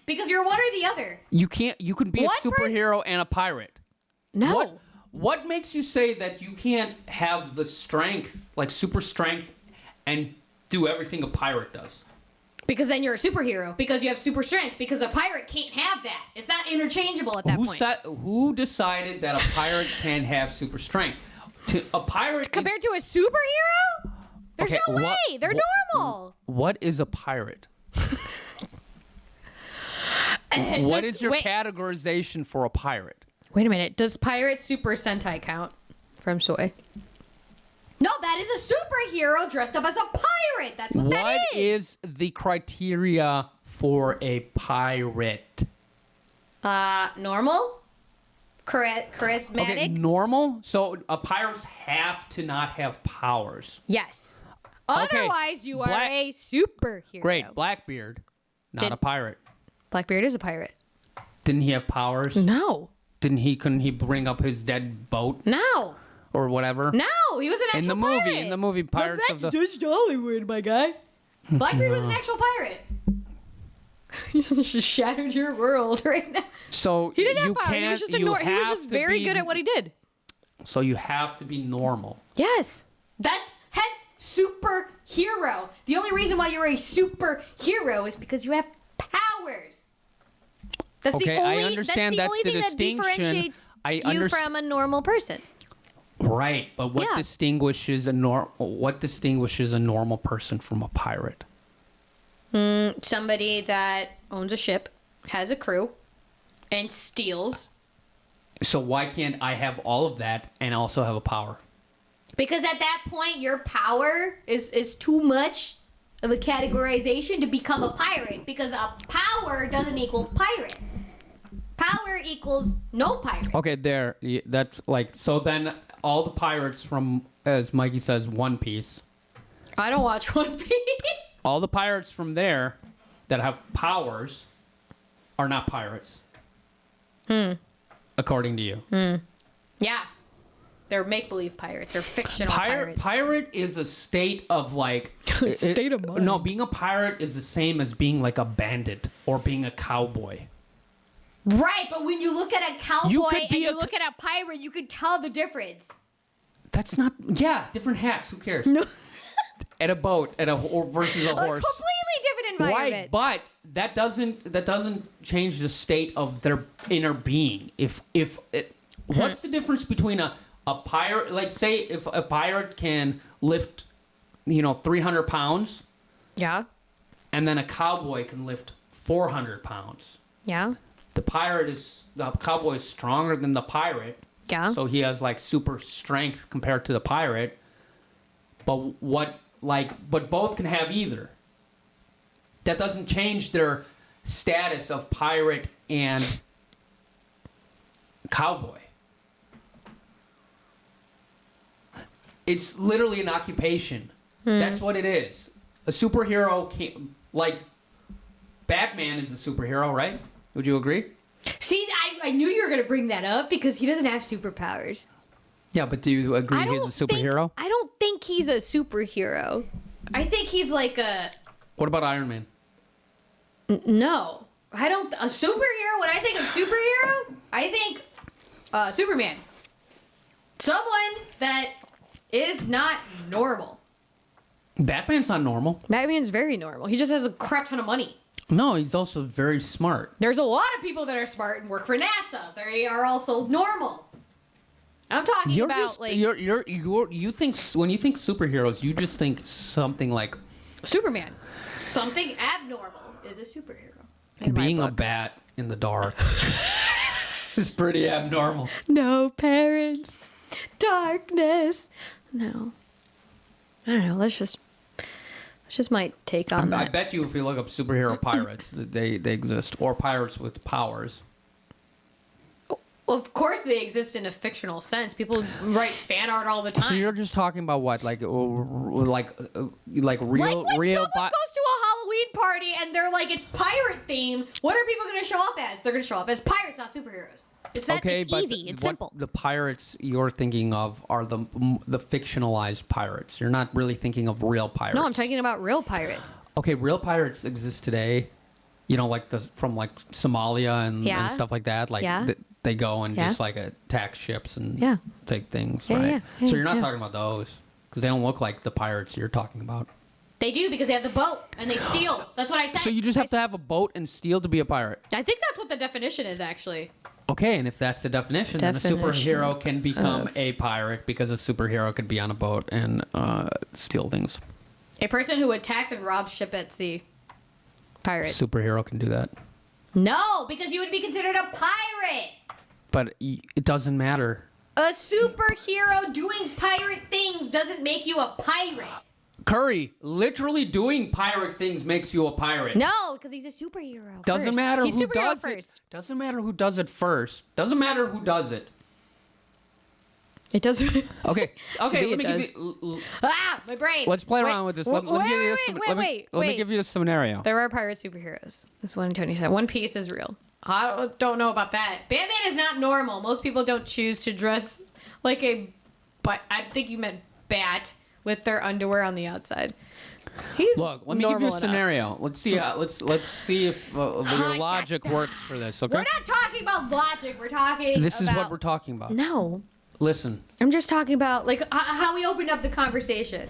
Because you're one or the other. You can't. You can be One a superhero and a pirate. No. What makes you say that you can't have the strength, like super strength, and do everything a pirate does? Because then you're a superhero. Because you have super strength. Because a pirate can't have that. It's not interchangeable at that point. Who decided that a pirate can have super strength? A pirate Compared to a superhero? There's no way. They're normal. What is a pirate? What is your categorization for a pirate? Wait a minute. Does Pirate Super Sentai count from Soy? No, that is a superhero dressed up as a pirate. That's what that is. What is the criteria for a pirate? Normal? Charismatic? Okay, normal? So pirates have to not have powers. Yes. Okay, Otherwise, you are a superhero. Great. Blackbeard, not a pirate. Blackbeard is a pirate. Didn't he have powers? No. Couldn't he bring up his dead boat No. or whatever? No, he was an actual pirate. In the movie Pirates of the... That's Hollywood, my guy. Blackbeard was an actual pirate. You just shattered your world right now. So He didn't you have power. He was just, he was just very good at what he did. So you have to be normal. Yes. That's hence superhero. The only reason why you're a superhero is because you have powers. That's Okay, the only, I understand that's the that's only the thing that distinction. differentiates you from a normal person. Right, but what Yeah. distinguishes a normal person from a pirate? Somebody that owns a ship, has a crew, and steals. So why can't I have all of that and also have a power? Because at that point, your power is too much of a categorization to become a pirate. Because a power doesn't equal pirate. Power equals no pirate. Okay, that's like, so then all the pirates from, as Mikey says, One Piece, I don't watch One Piece. all the pirates from there that have powers are not pirates. According to you. Yeah. They're make-believe pirates. They're fictional pirates. Pirate is a state of like... State of mind. No, being a pirate is the same as being like a bandit or being a cowboy. Right, but when you look at a cowboy could be and you look at a pirate, you can tell the difference. That's not... Yeah, different hats. Who cares? No. At a boat, versus a horse. A completely different environment. Right, but that doesn't change the state of their inner being. What's the difference between a pirate? Like, say if a pirate can lift, 300 pounds, Yeah. and then a cowboy can lift 400 pounds. Yeah. The cowboy is stronger than the pirate. Yeah. So he has like super strength compared to the pirate. But but both can have either. That doesn't change their status of pirate and cowboy. It's literally an occupation. That's what it is. A superhero can't, like, Batman is a superhero, right? Would you agree? See, I knew you were going to bring that up because he doesn't have superpowers. Yeah, but do you agree he's a superhero? I don't think he's a superhero. I think he's like a... What about Iron Man? No. I don't... A superhero? When I think of superhero, I think Superman. Someone that is not normal. Batman's not normal. Batman's very normal. He just has a crap ton of money. No, he's also very smart. There's a lot of people that are smart and work for NASA. They are also normal. I'm talking about you think when you think superheroes, you just think something like Superman. Something abnormal is a superhero. in my being a book. bat in the dark is pretty abnormal. No parents, darkness. No, I don't know. That's just my take on I that. bet you if you look up superhero pirates, that they exist, or pirates with powers. Well, of course they exist in a fictional sense. People write fan art all the time. So you're just talking about what, like real, like when real. someone goes to a Halloween party and they're like, it's pirate theme. What are people going to show up as? They're going to show up as pirates, not superheroes. It's that. Okay, It's but easy. It's what simple. the pirates you're thinking of are the fictionalized pirates. You're not really thinking of real pirates. No, I'm talking about real pirates. Okay, real pirates exist today. You know, like from like Somalia and Yeah. stuff like that. Like Yeah. they go and Yeah. just like attack ships and Yeah. take things, Yeah, right? yeah, yeah, So you're not yeah. talking about those because they don't look like the pirates you're talking about. They do because they have the boat and they steal. That's what I said. So you just have to have a boat and steal to be a pirate. I think that's what the definition is, actually. Okay, and if that's the definition, then a Definition superhero can become a pirate because a superhero could be on a boat and steal things. A person who attacks and robs ship at sea. Pirate. Superhero can do that. No, because you would be considered a pirate. But it doesn't matter. A superhero doing pirate things doesn't make you a pirate. Curry, literally doing pirate things makes you a pirate. No, because he's a superhero. Doesn't first. matter He's who superhero does first. it. Doesn't matter who does it first. Doesn't matter who does it. It doesn't. Okay. Okay. me, Let me it give you. My brain. Let's play Wait, around with this. wait, Let me give you this. wait, Let me give you a scenario. There are pirate superheroes. This is what Tony said. One Piece is real. I don't know about that. Batman is not normal. Most people don't choose to dress like a. But I think you meant bat with their underwear on the outside. He's Look, let me give you a normal enough. scenario. Let's see. Let's see if your Hi, logic works for this. Okay. We're not talking about logic. We're talking. This is about... what we're talking about. No, Listen. I'm just talking about like how we opened up the conversation,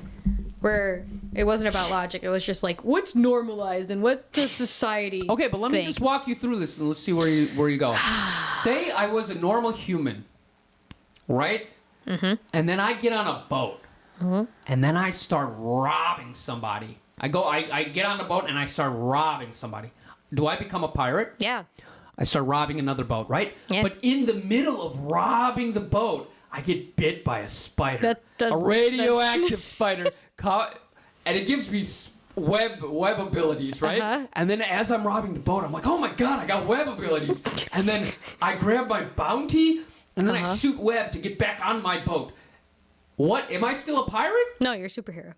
where it wasn't about logic. It was just like what's normalized and what does society. Okay, but let me think? just walk you through this and let's see where you go. Say I was a normal human, right? Mm-hmm. And then I get on a boat, and then I start robbing somebody. I get on a boat and I start robbing somebody. Do I become a pirate? Yeah. I start robbing another boat, right? Yeah. But in the middle of robbing the boat, I get bit by a spider, That's- a radioactive spider, and it gives me web abilities, right? Uh-huh. And then as I'm robbing the boat, I'm like, oh my god, I got web abilities. And then I grab my bounty, and then I shoot web to get back on my boat. What? Am I still a pirate? No, you're a superhero.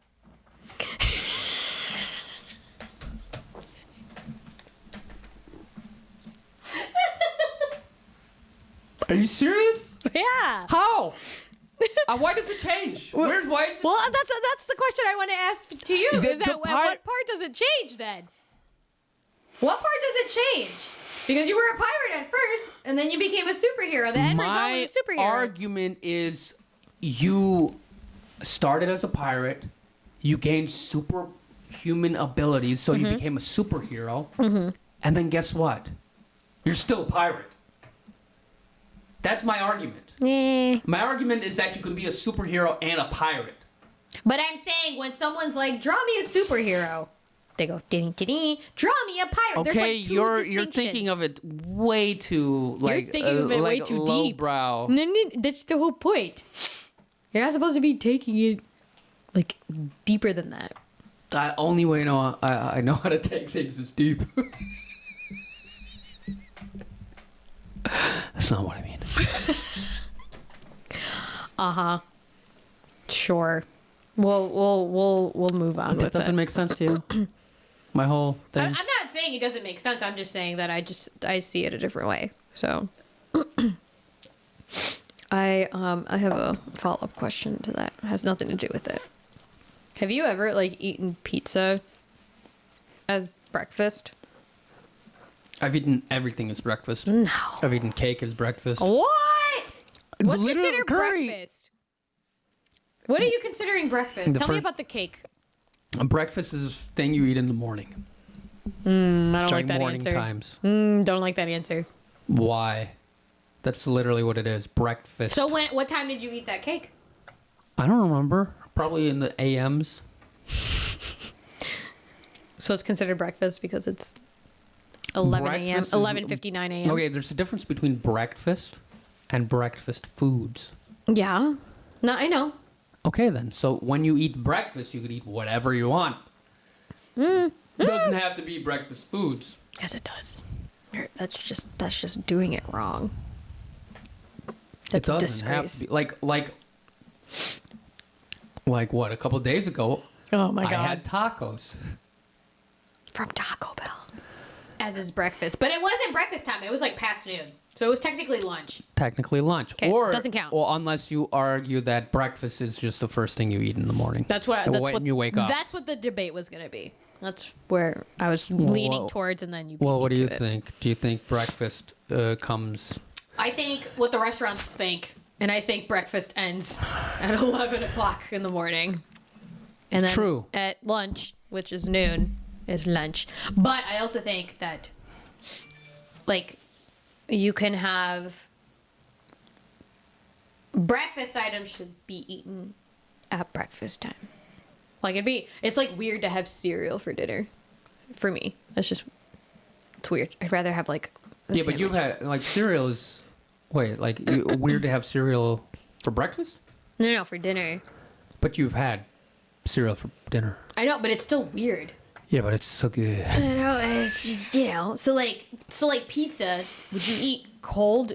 Are you serious? Yeah. How? Why does it change? Why is it? Well, that's the question I want to ask to you. Is that the at what part does it change then? What part does it change? Because you were a pirate at first, and then you became a superhero. The end result My was a superhero. argument is you started as a pirate, you gained superhuman abilities, so you became a superhero, and then guess what? You're still a pirate. That's my argument. Yeah. My argument is that you can be a superhero and a pirate. But I'm saying when someone's like, draw me a superhero, they go, ding, draw me a pirate. There's Okay, like 2 you're distinctions. thinking of it way too like thinking of it way like too deep. lowbrow. No, that's the whole point. You're not supposed to be taking it like deeper than that. The only way I know how to take things is deep. That's not what I mean. Sure. We'll move on That with doesn't it. make sense to you. My whole I'm thing. not saying it doesn't make sense. I'm just saying that I see it a different way. So I have a follow-up question to that. It has nothing to do with it. Have you ever like eaten pizza as breakfast? I've eaten everything as breakfast. No. I've eaten cake as breakfast. What? What's Literally, considered curry. breakfast? What are you considering breakfast? The Tell me first- about the cake. A breakfast is a thing you eat in the morning. I don't During like that morning answer. times. Don't like that answer. Why? That's literally what it is. Breakfast. So what time did you eat that cake? I don't remember. Probably in the AMs. So it's considered breakfast because it's 11 a.m. Breakfast is- 11:59 a.m. Okay, there's a difference between breakfast and breakfast foods. Yeah. No, I know. Okay, then. So when you eat breakfast, you could eat whatever you want. It doesn't have to be breakfast foods. Yes, it does. That's just doing it wrong. That's a It doesn't have disgrace. to be like what? A couple days ago, Oh my god. I had tacos. From Taco Bell. as his breakfast. But it wasn't breakfast time. It was like past noon. So it was technically lunch. Technically lunch. Okay, Or doesn't count. Well, unless you argue that breakfast is just the first thing you eat in the morning. That's what when you wake up. That's what the debate was going to be. That's where I was leaning well, towards, and then you beat Well, me what do to you it. think? Do you think breakfast comes... I think what the restaurants think, and I think breakfast ends at 11 o'clock in the morning. And then True. at lunch, which is noon, is lunch. But I also think that, like, you can have... Breakfast items should be eaten at breakfast time. Like, it's like weird to have cereal for dinner. For me. It's weird. I'd rather have, like, a Yeah, but you've sandwich. had, like, cereal is... Wait, like, weird to have cereal for breakfast? No, for dinner. But you've had cereal for dinner. I know, but it's still weird. Yeah, but it's so good. I know, it's just, so like pizza, would you eat cold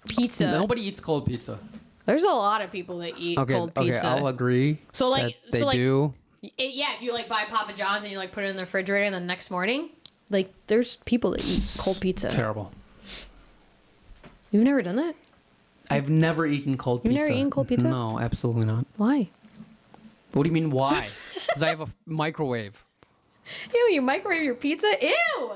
pizza? Nobody eats cold pizza. There's a lot of people that eat cold pizza. Okay, I'll agree. So, like- that they so, like- do. If you like buy Papa John's and you like put it in the refrigerator and the next morning, like there's people that eat cold pizza. Terrible. You've never done that? I've never eaten cold You've pizza. never eaten cold pizza? No, absolutely not. Why? What do you mean, why? Because I have a microwave. Ew, you microwave your pizza? Ew!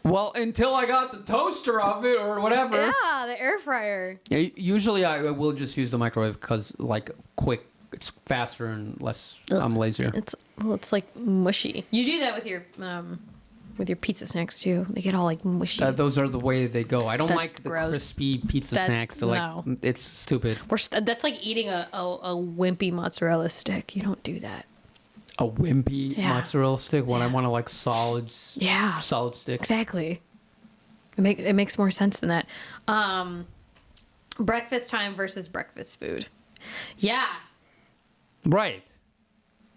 Well, until I got the toaster of it or whatever. Yeah, the air fryer. Usually I will just use the microwave because, like, quick, it's faster and less. I'm lazier. It's like mushy. You do that with your pizza snacks too. They get all like mushy. Those are the way they go. I don't That's like the gross. crispy pizza That's- snacks. They're like, no. it's stupid. That's like eating a wimpy mozzarella stick. You don't do that. A wimpy Yeah. mozzarella stick when I want to like solid Yeah. solid stick. Exactly. It makes more sense than that. Breakfast time versus breakfast food. Yeah. Right.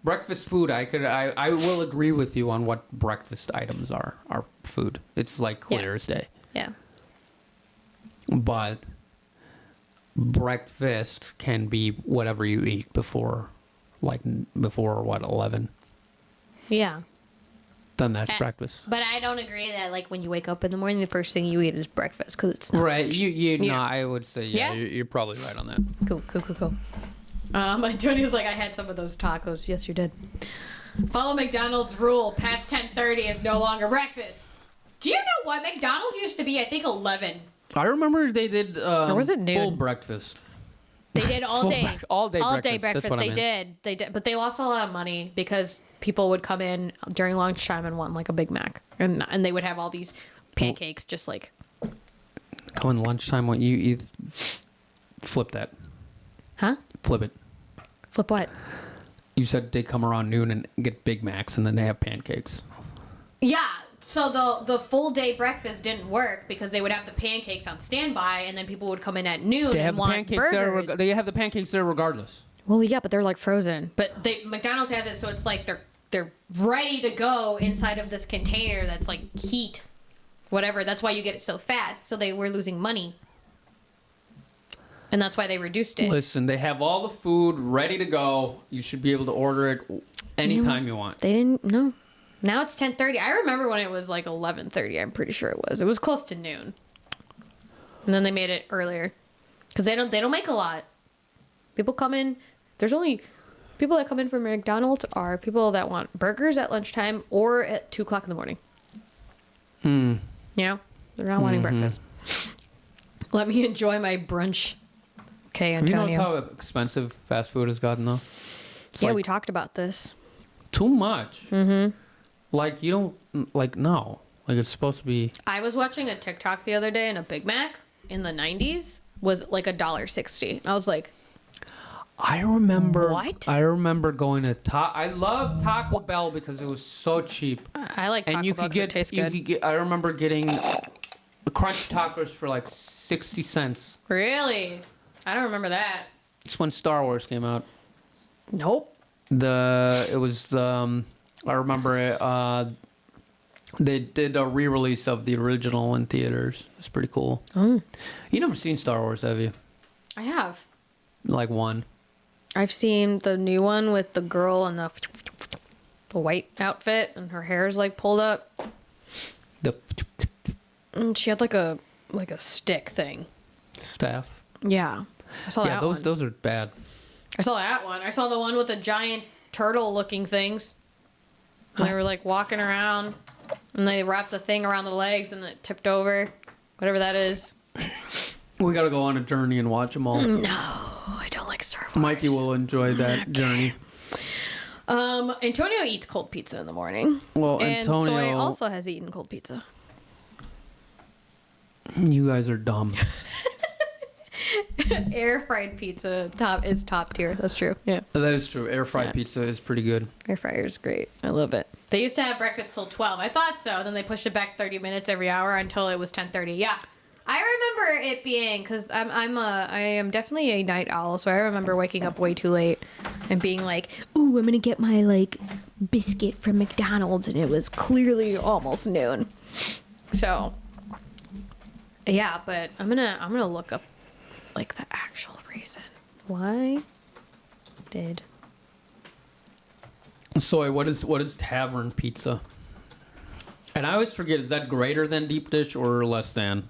Breakfast food, I will agree with you on what breakfast items are food. It's like clear as day. Yeah. But breakfast can be whatever you eat before what, 11? Yeah. Then that's breakfast. But I don't agree that like when you wake up in the morning, the first thing you eat is breakfast because it's not. Right. You no, Yeah. I would say Yeah? you're probably right on that. Cool. Antonio's like, I had some of those tacos. Yes, you did. Follow McDonald's rule. Past 10:30 is no longer breakfast. Do you know what? McDonald's used to be, I think, 11. I remember they did Or was it noon? full breakfast. They did all day. all day All breakfast. day That's breakfast. what I They meant. did. They did. But they lost a lot of money because people would come in during lunchtime and want like a Big Mac. And they would have all these pancakes just like. Come on lunchtime when you eat. Flip that. Huh? Flip it. Flip what? You said they come around noon and get Big Macs and then they have pancakes. Yeah. So the full day breakfast didn't work because they would have the pancakes on standby, and then people would come in at noon They and have want pancakes burgers. there. They have the pancakes there regardless. Well, yeah, but they're like frozen. But McDonald's has it, so it's like they're ready to go inside of this container that's like heat, whatever. That's why you get it so fast. So they were losing money, and that's why they reduced it. Listen, they have all the food ready to go. You should be able to order it anytime you want. They didn't. No. Now it's 10:30. I remember when it was like 11:30. I'm pretty sure it was. It was close to noon. And then they made it earlier, because they don't make a lot. People come in. There's only people that come in from McDonald's are people that want burgers at lunchtime or at 2:00 in the morning. You know, they're not wanting breakfast. Let me enjoy my brunch. Okay, Have you Antonio. noticed how expensive fast food has gotten though? It's Yeah, like we talked about this. too much. Mm-hmm. Like you don't like no. Like it's supposed to be. I was watching a TikTok the other day, and a Big Mac in the 90s was like $1.60. I was like, I remember. What? I remember going to I love Taco Bell because it was so cheap. I like Taco And you Bell could 'cause it get. tastes You good. could get. I remember getting the crunch tacos for like 60 cents. Really? I don't remember that. It's when Star Wars came out. Nope. It was the. I remember it. They did a re-release of the original in theaters. It's pretty cool. Oh. You never seen Star Wars, have you? I have. Like one. I've seen the new one with the girl in the white outfit, and her hair is like pulled up. The And she had like a stick thing. Staff. Yeah. I saw Yeah, that one. those are bad. I saw that one. I saw the one with the giant turtle-looking things. And they were like walking around, and they wrapped the thing around the legs, and it tipped over, whatever that is. We gotta go on a journey and watch them all. No, I don't like Star Wars. Mikey will enjoy that journey. Antonio eats cold pizza in the morning. Well, And Antonio, Soy also has eaten cold pizza. you guys are dumb. Air fried pizza is top tier. That's true. Yeah. That is true. Air fried Yeah. pizza is pretty good. Air fryer is great. I love it. They used to have breakfast till 12. I thought so. Then they pushed it back 30 minutes every hour until it was 10:30. Yeah. I remember it being, because I am definitely a night owl, so I remember waking up way too late and being like, ooh, I'm gonna get my like biscuit from McDonald's, and it was clearly almost noon. So yeah, but I'm gonna look up like the actual reason why did Soy, what is tavern pizza? And I always forget, is that greater than deep dish or less than?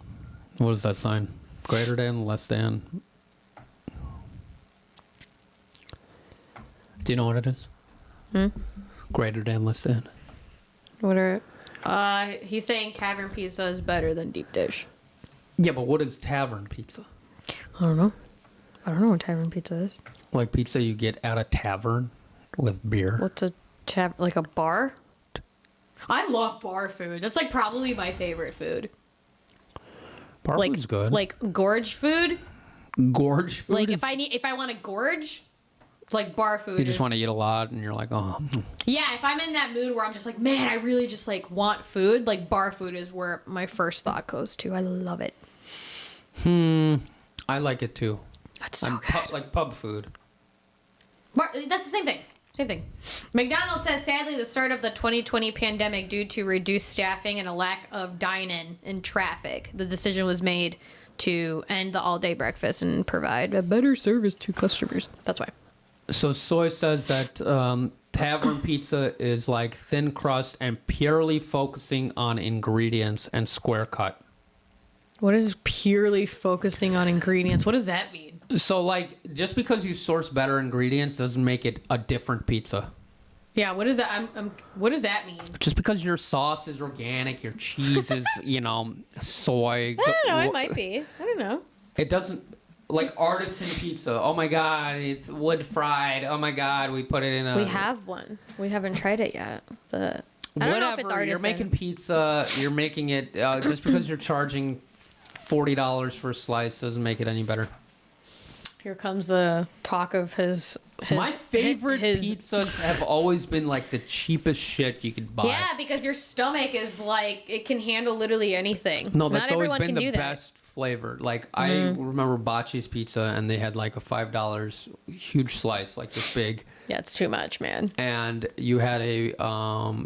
What is that sign? Greater than, less than? Do you know what it is? Greater than, less than. what are he's saying tavern pizza is better than deep dish. Yeah, but what is tavern pizza? I don't know what tavern pizza is. Like pizza you get at a tavern with beer. What's a like a bar? I love bar food. That's like probably my favorite food. Bar Like food's good. like gorge food. Gorge food. Like is- if I want to gorge, like bar food. you just is- want to eat a lot and you're like, oh. Yeah, if I'm in that mood where I'm just like, man, I really just like want food, like bar food is where my first thought goes to. I love it. I like it too. That's so good. Like pub food. That's the same thing. Same thing. McDonald's says, sadly, the start of the 2020 pandemic due to reduced staffing and a lack of dine-in and traffic. The decision was made to end the all-day breakfast and provide a better service to customers. That's why. So Soy says that tavern pizza is like thin crust and purely focusing on ingredients and square cut. What is purely focusing on ingredients? What does that mean? So like just because you source better ingredients doesn't make it a different pizza. Yeah, what is that? What does that mean? Just because your sauce is organic, your cheese is, soy. I don't know. It might be. I don't know. It doesn't, like artisan pizza. Oh my God, it's wood fried. Oh my God, we put it in a. We have one. We haven't tried it yet. I don't know if it's artisan. You're making pizza. You're making it just because you're charging $40 for a slice doesn't make it any better. Here comes the talk of his My favorite pizzas have always been like the cheapest shit you could buy. Yeah, because your stomach is like it can handle literally anything. No, that's Not always everyone been can the do that. best flavor. Like I remember Bocce's pizza, and they had like a $5 huge slice, like this big. Yeah, it's too much, man. And you had a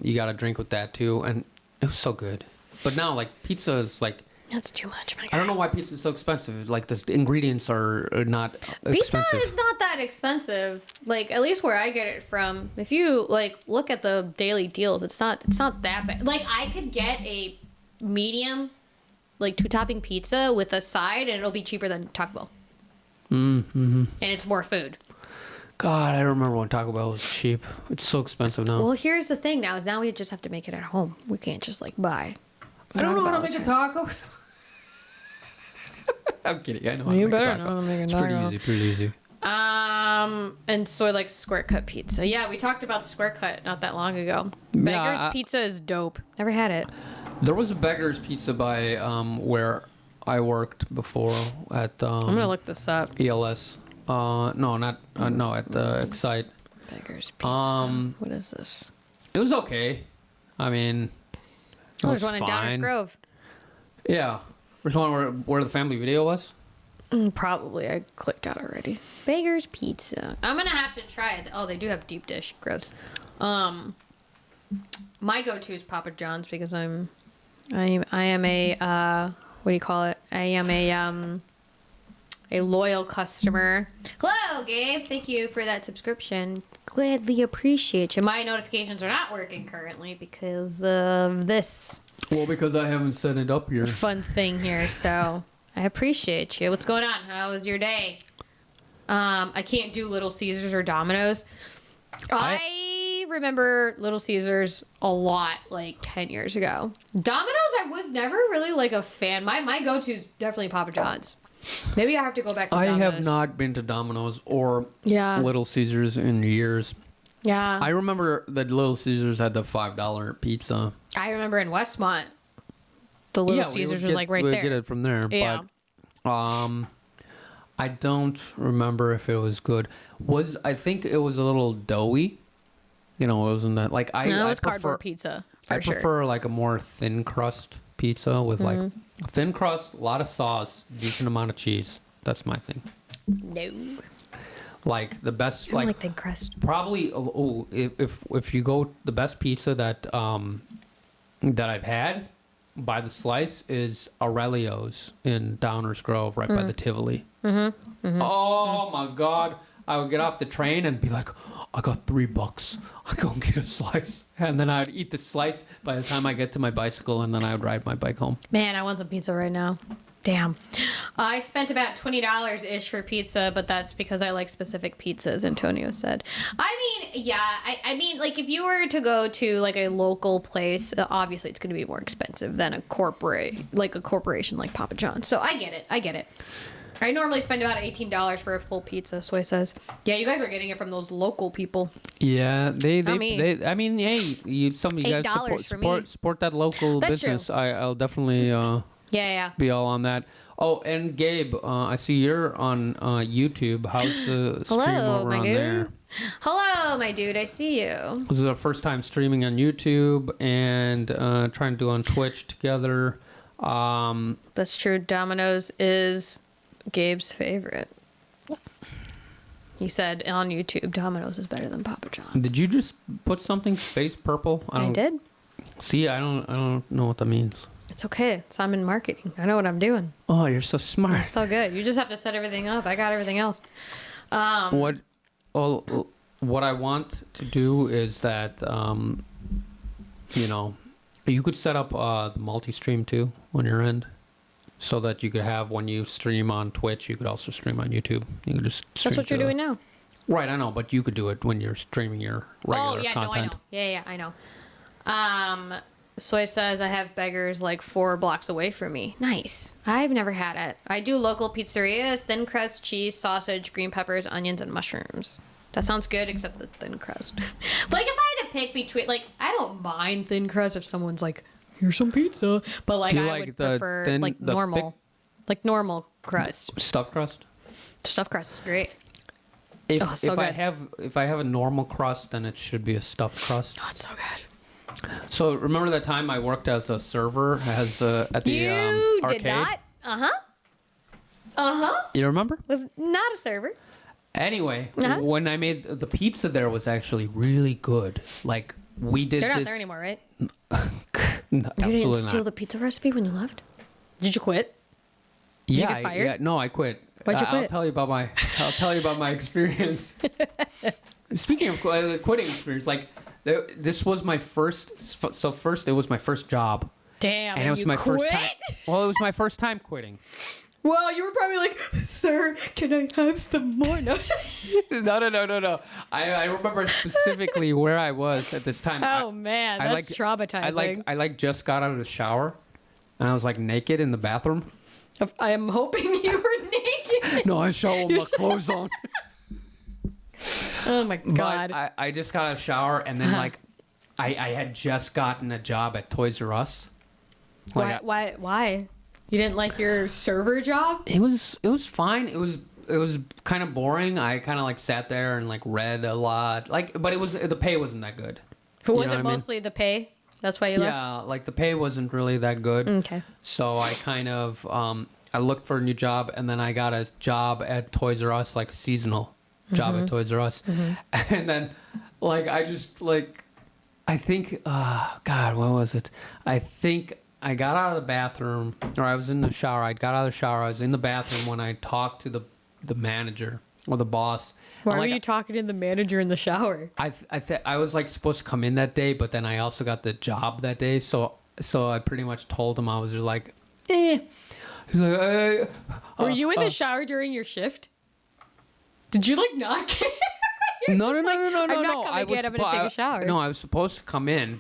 you got a drink with that too, and it was so good. But now like pizza is like. That's too much, my guy. I don't know why pizza is so expensive. Like the ingredients are not Pizza expensive. is not that expensive. Like at least where I get it from. If you like look at the daily deals, it's not that bad. Like I could get a medium, like 2-topping pizza with a side, and it'll be cheaper than Taco Bell. Mm-hmm. And it's more food. God, I remember when Taco Bell was cheap. It's so expensive now. Well, here's the thing now is now we just have to make it at home. We can't just like buy. I don't know how to make a taco. taco. I'm kidding. I know how You to make better a taco. know how to make a It's taco. pretty easy. And Soy likes square cut pizza. Yeah, we talked about square cut not that long ago. Beggar's Pizza is dope. Never had it. There was a Beggar's Pizza by where I worked before at I'm gonna look this up. ELS. No, not no at Excite. Beggar's Pizza. What is this? It was okay. I mean, Oh, there's one in Downers fine. Grove. Yeah, there's one where the family video was. Probably. I clicked out already. Beggar's Pizza. I'm gonna have to try it. Oh, they do have deep dish. Gross. My go-to is Papa John's because I am a what do you call it? I am a loyal customer. Hello, Gabe. Thank you for that subscription. gladly appreciate you. My notifications are not working currently because of this Well, because I haven't set it up here. fun thing here, so I appreciate you. What's going on? How was your day? I can't do Little Caesars or Domino's. I remember Little Caesars a lot, like 10 years ago. Domino's, I was never really like a fan. My go-to is definitely Papa John's. Maybe I have to go back to I Domino's. have not been to Domino's or Yeah. Little Caesars in years. Yeah. I remember that Little Caesars had the $5 pizza. I remember in Westmont, the Little Caesars was like right we there. get it from there. Yeah. But I don't remember if it was good. I think it was a little doughy. You know, it wasn't that like I. No, it I was prefer, cardboard pizza. I For prefer like a more thin crust pizza with like Mm-hmm. thin crust, a lot of sauce, decent amount of cheese. That's my thing. No. Like the best, I don't like like thin crust. probably. Oh, if you go, the best pizza that I've had by the slice is Aurelio's in Downers Grove, right by the Tivoli. Oh my God! I would get off the train and be like, I got $3. I go and get a slice, and then I'd eat the slice by the time I get to my bicycle, and then I would ride my bike home. Man, I want some pizza right now. Damn. I spent about $20-ish for pizza, but that's because I like specific pizzas, Antonio said. I mean, yeah, I mean, like, if you were to go to, like, a local place, obviously it's going to be more expensive than a corporation like Papa John's. So I get it. I normally spend about $18 for a full pizza, Soy says. Yeah, you guys are getting it from those local people. Yeah, they me. I mean, hey, you guys $8 for me. support that local That's business. true. I'll definitely Yeah. be all on that. Oh, and Gabe, I see you're on YouTube. How's the stream Hello, over my on dude. there? Hello, my dude. I see you. This is our first time streaming on YouTube and trying to do on Twitch together. That's true. Domino's is Gabe's favorite. He said on YouTube, Domino's is better than Papa John's. Did you just put something space purple? I did. See, I don't know what that means. It's okay. So I'm in marketing. I know what I'm doing. Oh, you're so smart. It's so good. You just have to set everything up. I got everything else. What I want to do is that you could set up the multi-stream too on your end, so that you could have when you stream on Twitch, you could also stream on YouTube. You could just stream That's what you're doing now. Right, I know, but you could do it when you're streaming your regular content. No, I know. I know. Soy says I have beggars like 4 blocks away from me. Nice. I've never had it. I do local pizzerias, thin crust, cheese, sausage, green peppers, onions, and mushrooms. That sounds good, except the thin crust. Like, if I had to pick between, like, I don't mind thin crust if someone's like, here's some pizza. But, like, I would prefer, like, normal. Like, normal crust. Stuffed crust? Stuffed crust is great. If so I good. have a normal crust, then it should be a stuffed crust. Oh, it's so good. So remember that time I worked as a server at the You arcade? did not? Uh-huh. You remember? Was not a server. Anyway, Uh-huh. when I made the pizza there was actually really good. Like we did They're not this. there anymore, right? No, You absolutely didn't steal not. the pizza recipe when you left? Did you quit? Yeah, you get fired? no, I quit. Why'd you I'll quit? tell you about my experience. Speaking of quitting experience, like this was my first. So first, it was my first job, Damn. and it was you my quit? first time. Well, it was my first time quitting. Well, you were probably like, sir, can I have some more? No. No. I remember specifically where I was at this time. Oh, man. That's traumatizing. I just got out of the shower, and I was like naked in the bathroom. I am hoping you were naked. No, I show with my clothes on. Oh, my God. But I just got out of the shower, and then like I had just gotten a job at Toys R Us. Like, Why? You didn't like your server job? It was fine. It was kind of boring. I kind of like sat there and like read a lot. Like, but the pay wasn't that good. But was it mostly the pay? That's why you left? Yeah, like the pay wasn't really that good. Okay. So I kind of I looked for a new job, and then I got a job at Toys R Us, like seasonal job at Toys R Us, and then like I think God, what was it? I think I got out of the bathroom, or I was in the shower. I got out of the shower. I was in the bathroom when I talked to the manager. or the boss. Why And, were like, you talking to the manager in the shower? I was like supposed to come in that day, but then I also got the job that day, so I pretty much told him I was just like, eh. He's like, Were you in the shower during your shift? Did you like not care? no, I'm not coming I was in. I'm gonna take a shower. No, I was supposed to come in.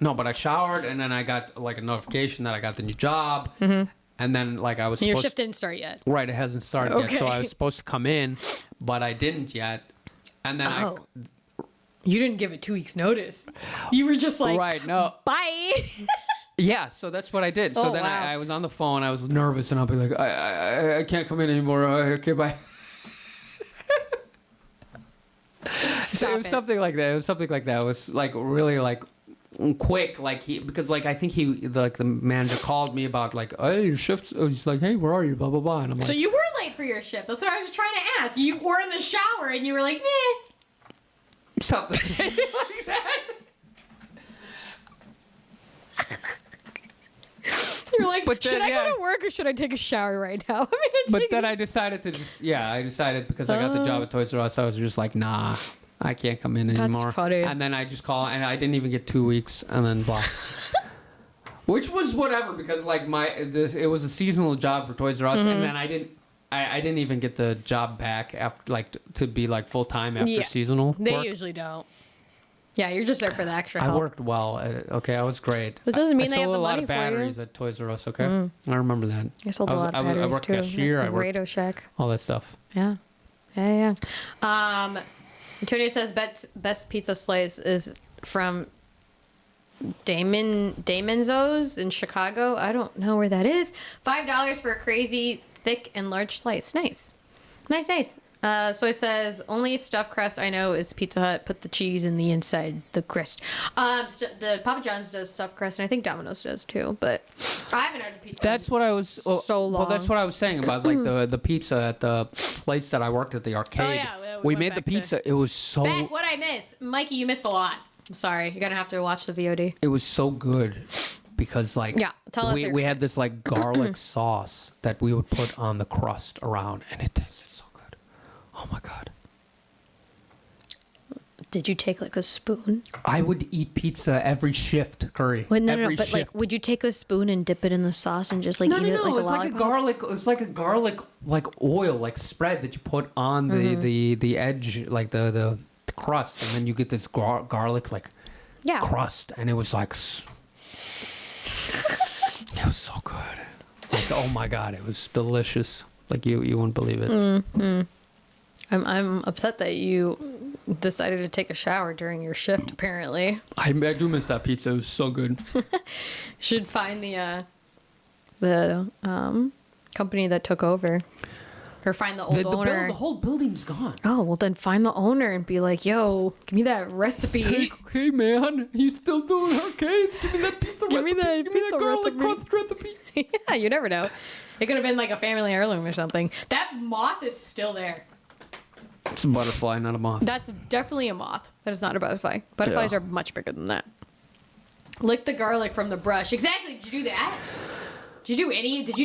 No, but I showered and then I got like a notification that I got the new job, and then like I was Your supposed shift didn't start yet. right, it hasn't started yet, so I Okay. was supposed to come in, but I didn't yet, and then You didn't give it 2 weeks notice. You were just like, right, no, bye. yeah, so that's what I did. So Oh, then wow. I was on the phone, I was nervous, and I'll be like, I can't come in anymore. Okay, bye. Stop It was something like that. It was something like that. It was like really like quick, like because like I think the manager called me about like, hey, your shift's. He's like, hey, where are you? Blah blah blah. And I'm like, So you were late for your shift. That's what I was trying to ask. You were in the shower and you were like, meh. something like that. You're like, But then, should I yeah. go to work or should I take a shower right now? I'm gonna But take then a I decided to just I decided because I got the job at Toys R Us, I was just like, nah, I can't come in anymore. funny. And then I just call, and I didn't even get 2 weeks, and then blah. Which was whatever, because like it was a seasonal job for Toys R Us, and then I didn't even get the job back after like to be like full time after Yeah. seasonal. They work. usually don't. Yeah, you're just there for the extra I help. worked well. Okay, I was great. This doesn't mean I they have sold the a lot money of for you. batteries at Toys R Us. Okay, I remember that. I sold a lot of I batteries worked too. cashier. I worked Radio Shack. all that stuff. Yeah. Antonio says best pizza slice is from Damonzo's in Chicago. I don't know where that is. $5 for a crazy thick and large slice. Nice. Soy says only stuffed crust I know is Pizza Hut. Put the cheese in the inside the crust. The Papa John's does stuffed crust, and I think Domino's does too. But I haven't had a pizza. That's what I was so long. Well, that's what I was saying about like the pizza at the place that I worked at, the arcade. Oh, yeah, we we went made the back to- pizza. It was so Back, what I miss, Mikey. You missed a lot. I'm sorry. You're gonna have to watch the VOD. it was so good because like Yeah, tell us your we had experience. this like garlic sauce that we would put on the crust around, and it tasted so good. Oh my god. Did you take like a spoon? I would eat pizza every shift, Curry. Well, no, every but like, shift. would you take a spoon and dip it in the sauce and just like eat it like a It's like a lollipop? garlic. It's like a garlic, like oil, like spread that you put on the edge, like the crust, and then you get this garlic like Yeah. crust, and it was like it was so good. Like, oh my god, it was delicious. Like you wouldn't believe it. I'm upset that you decided to take a shower during your shift. Apparently, I do miss that pizza. It was so good. should find the company that took over, or find the old owner. The whole building's gone. Oh well, then find the owner and be like, "Yo, give me that recipe." Hey man, you still doing okay? Give me that pizza Give me recipe. that Give me pizza that garlic recipe. crust recipe. Yeah, you never know. It could have been like a family heirloom or something. That moth is still there. It's a butterfly, not a moth. That's definitely a moth. That is not a butterfly. Butterflies Yeah. are much bigger than that. Lick the garlic from the brush. Exactly. Did you do that? Did you do anything with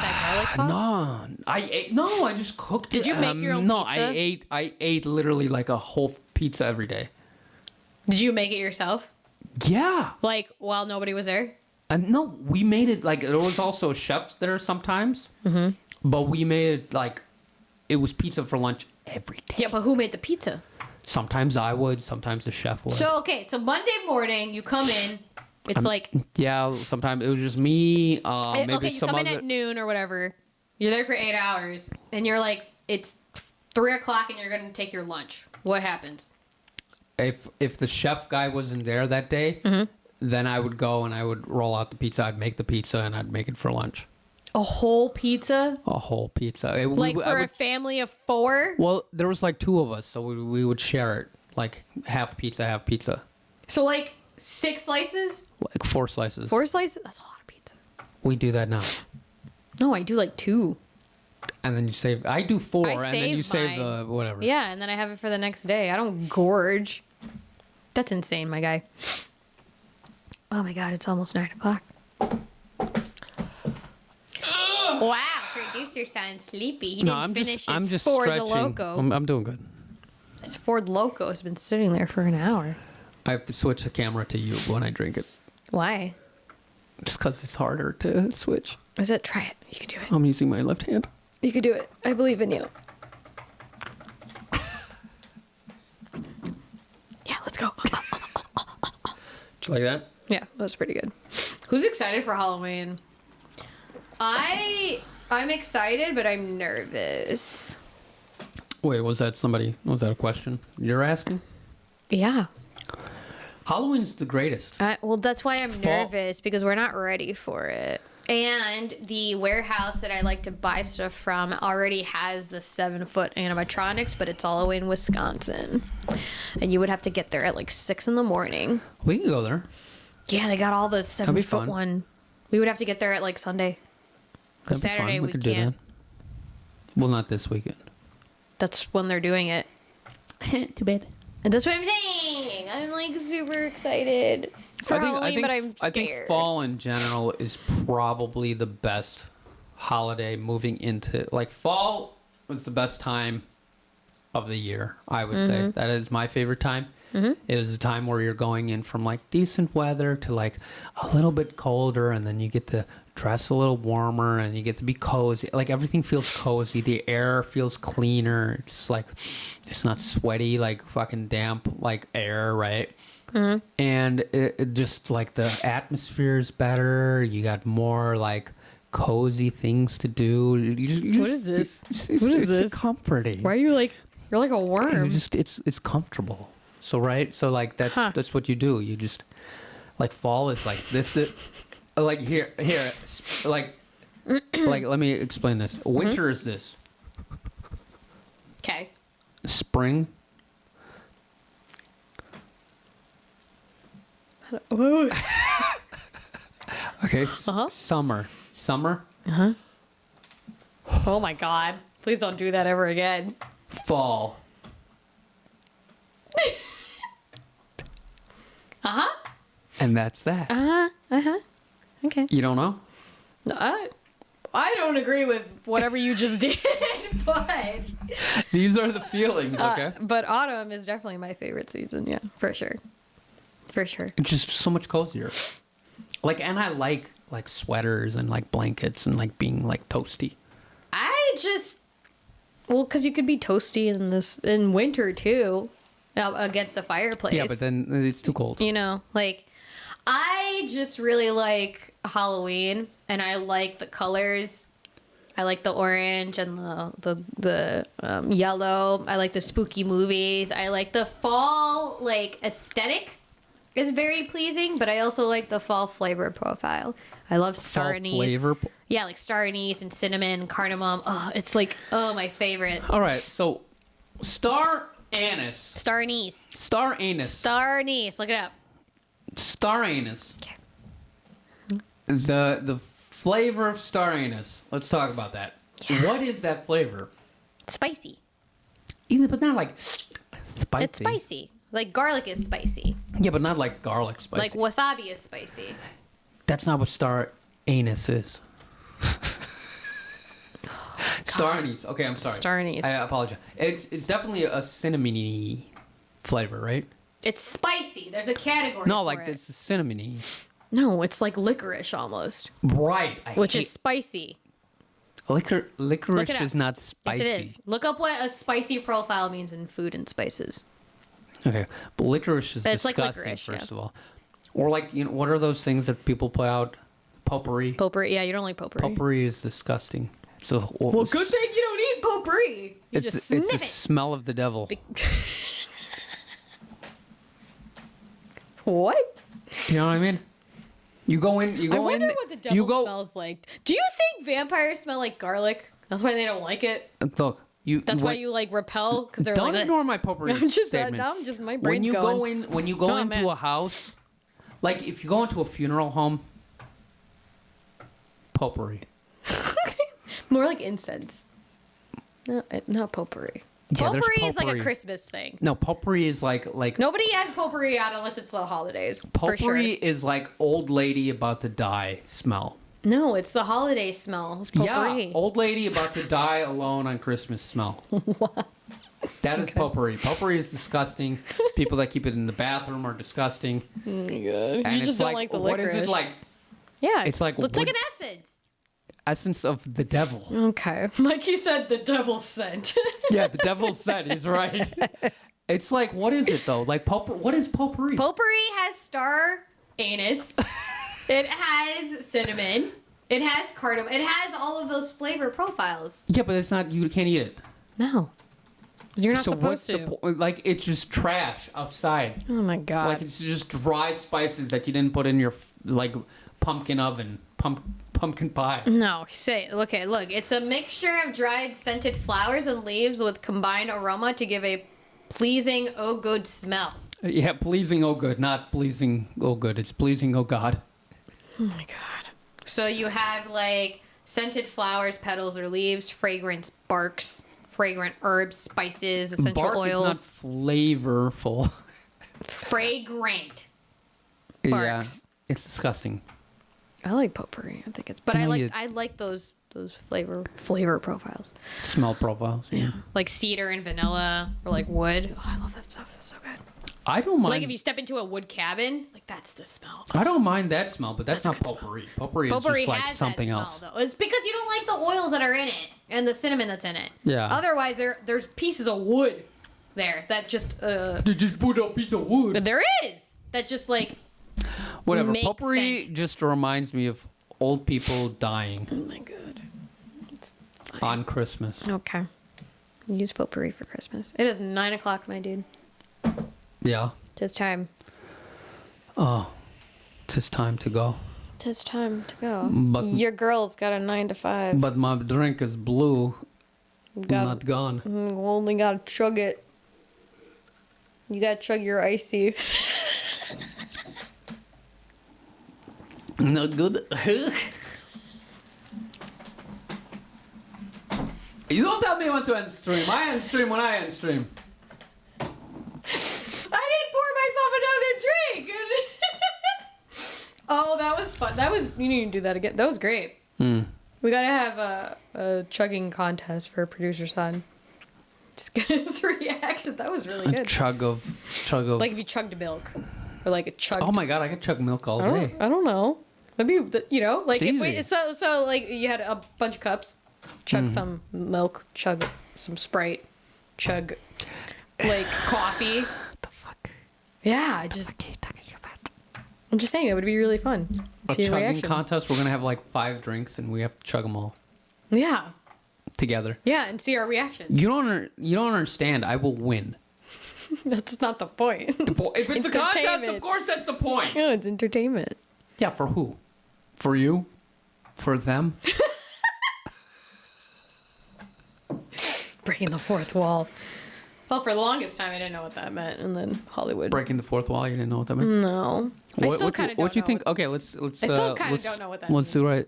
that garlic sauce? No, I ate. No, I just cooked. Did you make your own no, pizza? I ate literally like a whole pizza every day. Did you make it yourself? Yeah. Like while nobody was there? And no, we made it like there was also chefs there sometimes. Mm-hmm. But we made it like it was pizza for lunch every day. Yeah, but who made the pizza? Sometimes I would, sometimes the chef would. So okay, so Monday morning you come in. It's like yeah, sometimes it was just me. Maybe okay, you some come in other. at noon or whatever. You're there for 8 hours, and you're like, it's 3:00, and you're gonna take your lunch. What happens? If the chef guy wasn't there that day, then I would go and I would roll out the pizza. I'd make the pizza and I'd make it for lunch. A whole pizza? A whole pizza. Like for a family of 4? Well, there was like 2 of us, so we would share it. Like half pizza, half pizza. So like 6 slices? Like 4 slices. 4 slices? That's a lot of pizza. We do that now. No, I do like 2. And then you save. I do 4, I and then you save save the whatever. Yeah, and then I have it for the next day. I don't gorge. That's insane, my guy. Oh my god, it's almost 9:00. Wow, producer sounds sleepy. He No, didn't finish I'm his just Ford stretching. Loco. I'm doing good. His Ford Loco has been sitting there for an hour. I have to switch the camera to you when I drink it. Why? Just because it's harder to switch. Is it? Try it. You can do it. I'm using my left hand. You can do it. I believe in you. Yeah, let's go. Did you like that? Yeah, that was pretty good. Who's excited for Halloween? I'm excited, but I'm nervous. Wait, was that a question you're asking? Yeah. Halloween's the greatest. Well, that's why I'm Fall- nervous, because we're not ready for it. And the warehouse that I like to buy stuff from already has the 7-foot animatronics, but it's all the way in Wisconsin. And you would have to get there at like 6 in the morning. We can go there. Yeah, they got all the 7-foot fun. one. We would have to get there at like Sunday. That'd be Saturday fun. we could can't. do that. Well, not this weekend. That's when they're doing it. Too bad. And that's what I'm saying. I'm like super excited for Halloween, but I'm scared. I think fall in general is probably the best holiday moving into, like, fall was the best time of the year, I would say. That is my favorite time. It is a time where you're going in from like decent weather to like a little bit colder, and then you get to dress a little warmer and you get to be cozy. Like everything feels cozy. The air feels cleaner. It's like it's not sweaty like fucking damp like air, right? And it just like the atmosphere is better. You got more like cozy things to do. What is this? What is this? Comforting. Why are you like, you're like a worm? It's comfortable. So right, so like that's what you do. You just like fall is like this. Like here, like let me explain this. Winter is this. Okay. Spring. Okay. Summer. Oh my God. Please don't do that ever again. Fall. And that's that. Okay. You don't know? I don't agree with whatever you just did, but These are the feelings, okay? but autumn is definitely my favorite season. Yeah, for sure. For sure. It's just so much cozier. Like, and I like sweaters and like blankets and like being like toasty. Well, because you could be toasty in winter too, against the fireplace. Yeah, but then it's too cold. You know, like I just really like Halloween, and I like the colors. I like the orange and the yellow. I like the spooky movies. I like the fall like aesthetic is very pleasing, but I also like the fall flavor profile. I love star anise. Flavor. Yeah, like star anise and cinnamon, cardamom. Oh, it's like my favorite. All right, so star anise. Star anise. Star anise. Star anise. Look it up. Star anise. Okay. The flavor of star anise. Let's talk about that. Yeah. What is that flavor? Spicy. Even, but not like spicy. It's spicy. Like garlic is spicy. Yeah, but not like garlic spicy. Like wasabi is spicy. That's not what star anise is. Star anise. Okay, I'm sorry. Star anise. I apologize. It's definitely a cinnamony flavor, right? It's spicy. There's a category. No, for like it. it's cinnamony. No, it's like licorice almost, Right. which is spicy. Licorice Look it up. is not spicy. Yes, it is. Look up what a spicy profile means in food and spices. Okay, but licorice is It's like disgusting. licorice, First yeah. of all, or like what are those things that people put out? Potpourri. Potpourri. Yeah, you don't like potpourri. Potpourri is disgusting. So Well, good thing you don't eat potpourri. You just It's sniff the it. smell of the devil. What? You know what I mean? You go in. I wonder what the devil smells like. Do you think vampires smell like garlic? That's why they don't like it. Look, That's why you like repel because they're don't like. ignore my potpourri I'm just statement. now. I'm just my when brain's you going. when you go Oh, into man. a house, like if you go into a funeral home, potpourri. More like incense. No, not potpourri. Yeah, there's Potpourri is like a potpourri. Christmas thing. No, potpourri is like Nobody has potpourri out unless it's the holidays. For potpourri sure. is like old lady about to die smell. No, it's the holiday smell. It's potpourri. Yeah, old lady about to die alone on Christmas smell. That is potpourri. Potpourri is disgusting. People that keep it in the bathroom are disgusting. Oh my god. And You just don't like the licorice. What is it like? Yeah, It's like an wood- essence. Essence of the devil. Okay. Like he said, the devil's scent. Yeah, the devil's scent. He's right. It's like, what is it though? Like what is potpourri? Potpourri has star anise. It has cinnamon. It has cardamom. It has all of those flavor profiles. Yeah, but it's not. You can't eat it. No. You're not So supposed to. Like it's just trash outside. Oh my god. Like it's just dry spices that you didn't put in your like pumpkin oven, pumpkin pie. No, look, it's a mixture of dried scented flowers and leaves with combined aroma to give a pleasing, oh good smell. Yeah, pleasing, oh good, not pleasing, oh good. It's pleasing, oh God. Oh my god. So you have like scented flowers, petals, or leaves, fragrance, barks, fragrant herbs, spices, essential Bark oils. is not flavorful. Fragrant. Yeah, Barks. it's disgusting. I like potpourri. I think it's, but No, I like those flavor profiles. Smell profiles. Yeah. Like cedar and vanilla, or like wood. Oh, I love that stuff. It's so good. I don't mind. Like if you step into a wood cabin, like that's the smell. I don't mind that smell, but that's not good smell. potpourri. Potpourri is Potpourri just like has something that else. smell, though. It's because you don't like the oils that are in it and the cinnamon that's in it. Yeah. Otherwise, there's pieces of wood there that just They just put a piece of wood. there is that just like Whatever. make Potpourri scent. just reminds me of old people dying Oh my god. It's fine. on Christmas. Okay. Use potpourri for Christmas. It is 9:00, my dude. Yeah. Tis time. Oh, it's time to go. Tis time to go. But- Your girl's got a 9 to 5. But my drink is blue, Got- not gone. You only gotta chug it. You gotta chug your icy. Not good. You don't tell me when to end stream. I end stream when I end stream. I didn't pour myself another drink. Oh, that was fun. You need to do that again. That was great. Hmm. We gotta have a chugging contest for producer son. Just get his reaction. That was really A good. chug of. Like if you chugged milk, or like a chug. Oh my god, I could chug milk all day. I don't know. Maybe like It's if we easy. so like you had a bunch of cups, chug Mm-hmm. some milk, chug some Sprite, chug like coffee. What the fuck? Yeah, I'm just saying it would be really fun. A See your chugging reaction. contest. We're gonna have like 5 drinks and we have to chug them all Yeah, together. yeah, and see our reactions. You don't understand. I will win. That's not the point. If it's a contest, of Entertainment. course that's the point. No, it's entertainment. Yeah, for who? For you? For them? Breaking the fourth wall. Well, for the longest time, I didn't know what that meant, and then Hollywood. Breaking the fourth wall. You didn't know what that meant. No, I still kind of don't What you know think? what- Okay, let's. I still kinda let's- don't know what that Let's do right.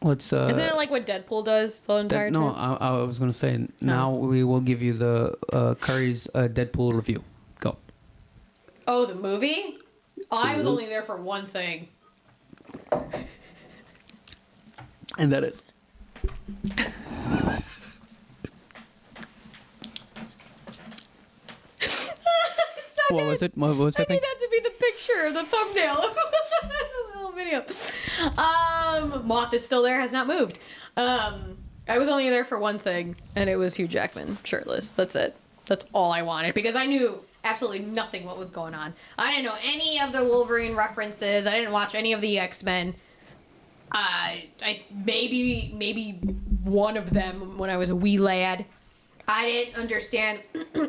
Let's. Isn't it like what Deadpool does the entire no, time? I was gonna say. Now we will give you the Curry's Deadpool review. Go. Oh, the movie? Oh, I was only there for one thing. And that is. So What good. was it? What was I that need thing? that to be the picture, the thumbnail of the little video. Moth is still there, has not moved. I was only there for one thing, and it was Hugh Jackman shirtless. That's it. That's all I wanted because I knew absolutely nothing what was going on. I didn't know any of the Wolverine references. I didn't watch any of the X-Men. I maybe one of them when I was a wee lad. I didn't understand.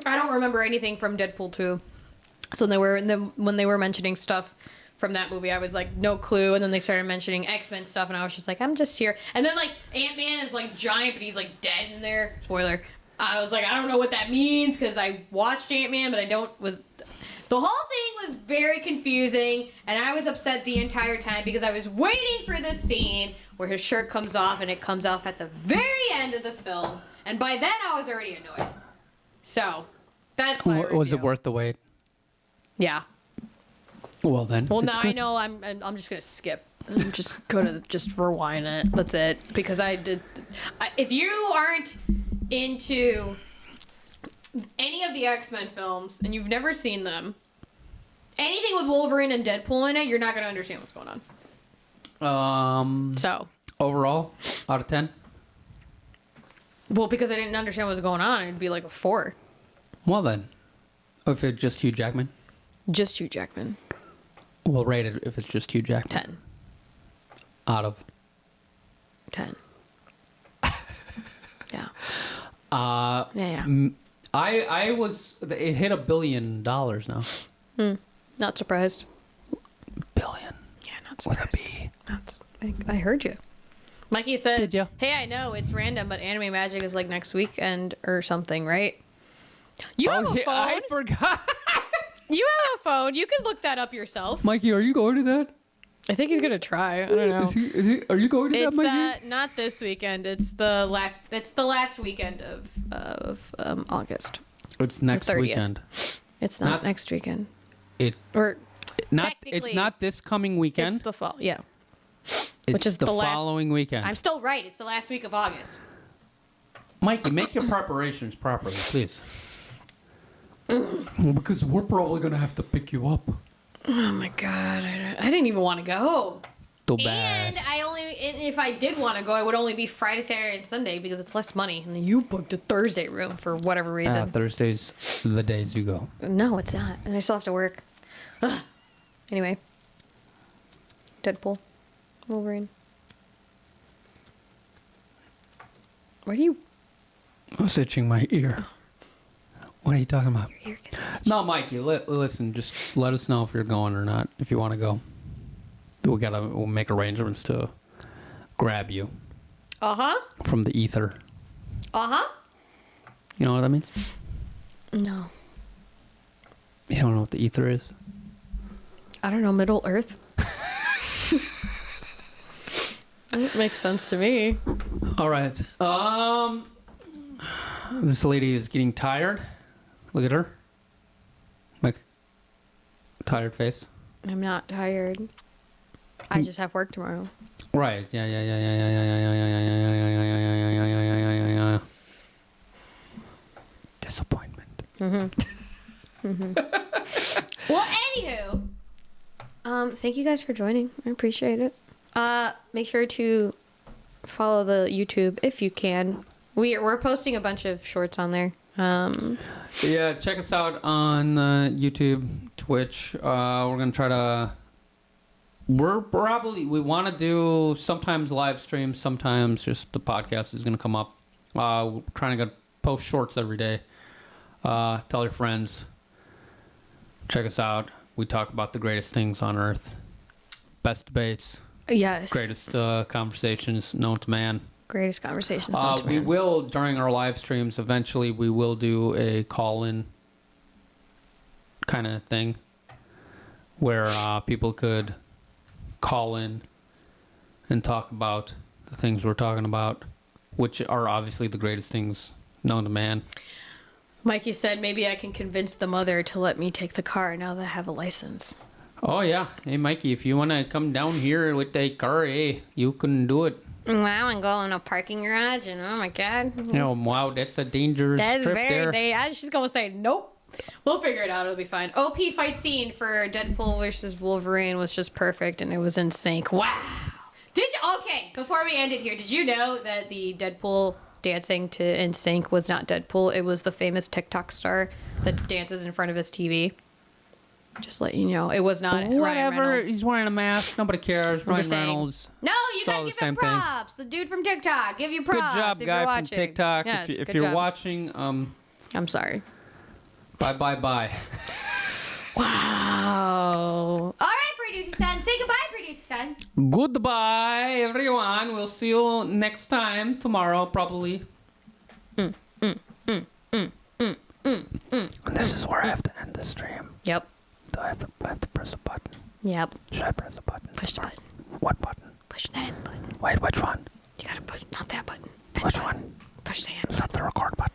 I don't remember anything from Deadpool 2. So when they were mentioning stuff from that movie, I was like, no clue. And then they started mentioning X-Men stuff, and I was just like, I'm just here. And then like Ant-Man is like giant, but he's like dead in there. Spoiler. I was like, I don't know what that means because I watched Ant-Man, but the whole thing was very confusing, and I was upset the entire time because I was waiting for this scene where his shirt comes off, and it comes off at the very end of the film. And by then, I was already annoyed. So, that's my Was it review. worth the wait? Yeah. Well then. Well, it's now I good. know I'm just gonna skip. and just just rewind it. That's it. Because if you aren't into any of the X-Men films and you've never seen them, anything with Wolverine and Deadpool in it, you're not going to understand what's going on. So overall, out of 10. Well, because I didn't understand what was going on, it'd be like a 4. Well then, if it's just Hugh Jackman. Just Hugh Jackman. We'll rate it if it's just Hugh Jackman. 10. Out of 10. Yeah. Yeah. I was. It hit $1 billion now. Not surprised. Billion. Yeah, not surprised. With a B. I heard you. Mikey says, Did ya? "Hey, I know it's random, but Anime Magic is like next weekend or something, right?" You have a phone. I forgot. You have a phone. You can look that up yourself. Mikey, are you going to that? I think he's gonna try. I don't know. Is he? Are you going to that, Mikey? It's not this weekend. It's the last weekend of August. It's next 30th. weekend. It's not next weekend. It's Technically, not this coming weekend. It's the fall. Yeah. Which is the following weekend. I'm still right. It's the last week of August. Mikey, make your preparations properly, please. Well, because we're probably gonna have to pick you up. Oh my god, I didn't even want to go. Too bad. And if I did want to go, it would only be Friday, Saturday, and Sunday because it's less money. And then you booked a Thursday room for whatever reason. Thursdays, the days you go. No, it's not, and I still have to work. Ugh. Anyway, Deadpool, Wolverine. Where do you? I was itching my ear. What are you talking about? Your ear gets itchy. No, Mikey. Listen. Just let us know if you're going or not. If you want to go, we'll make arrangements to grab you. From the ether. You know what that means? No. You don't know what the ether is? I don't know. Middle Earth. That makes sense to me. All right. This lady is getting tired. Look at her. Like, tired face. I'm not tired. I just have work tomorrow. Right. Yeah. Disappointment. Well, anywho, thank you guys for joining. I appreciate it. Make sure to follow the YouTube if you can. We're posting a bunch of shorts on there. Yeah, check us out on YouTube, Twitch. We're gonna try to. We want to do sometimes live streams, sometimes just the podcast is gonna come up. We're trying to post shorts every day. Tell your friends. Check us out. We talk about the greatest things on Earth. Best debates. Yes. Greatest conversations known to man. Greatest conversations. Known to We man. will, during our live streams, eventually we will do a call-in kind of thing where people could call in and talk about the things we're talking about, which are obviously the greatest things known to man. Mikey said maybe I can convince the mother to let me take the car now that I have a license. Oh, yeah. Hey, Mikey, if you want to come down here with a car, hey, you can do it. Wow, and go in a parking garage, and oh my god. Wow, that's a dangerous trip there. She's going to say nope. We'll figure it out. It'll be fine. OP fight scene for Deadpool versus Wolverine was just perfect, and it was in sync. Wow. Okay, before we end it here, did you know that the Deadpool dancing to In Sync was not Deadpool? It was the famous TikTok star that dances in front of his TV. Just let you know, it was not Ryan Whatever. Reynolds. He's wearing a mask. Nobody cares. Ryan saying. Reynolds. No, you gotta give him props. The dude from TikTok. Give you props. Good job, if guy you're from watching. TikTok. Yes, if good you're job. watching, I'm sorry. bye. Wow. All right, producer son. Say goodbye, producer son. Goodbye, everyone. We'll see you next time tomorrow, probably. And this is where I have to end the stream. Yep. Do I have to press a button? Yep. Should I press a button? Push the button. What button? Push that button. Wait, which one? You gotta push, not that button. Which one? Push the hand. Is that the record button?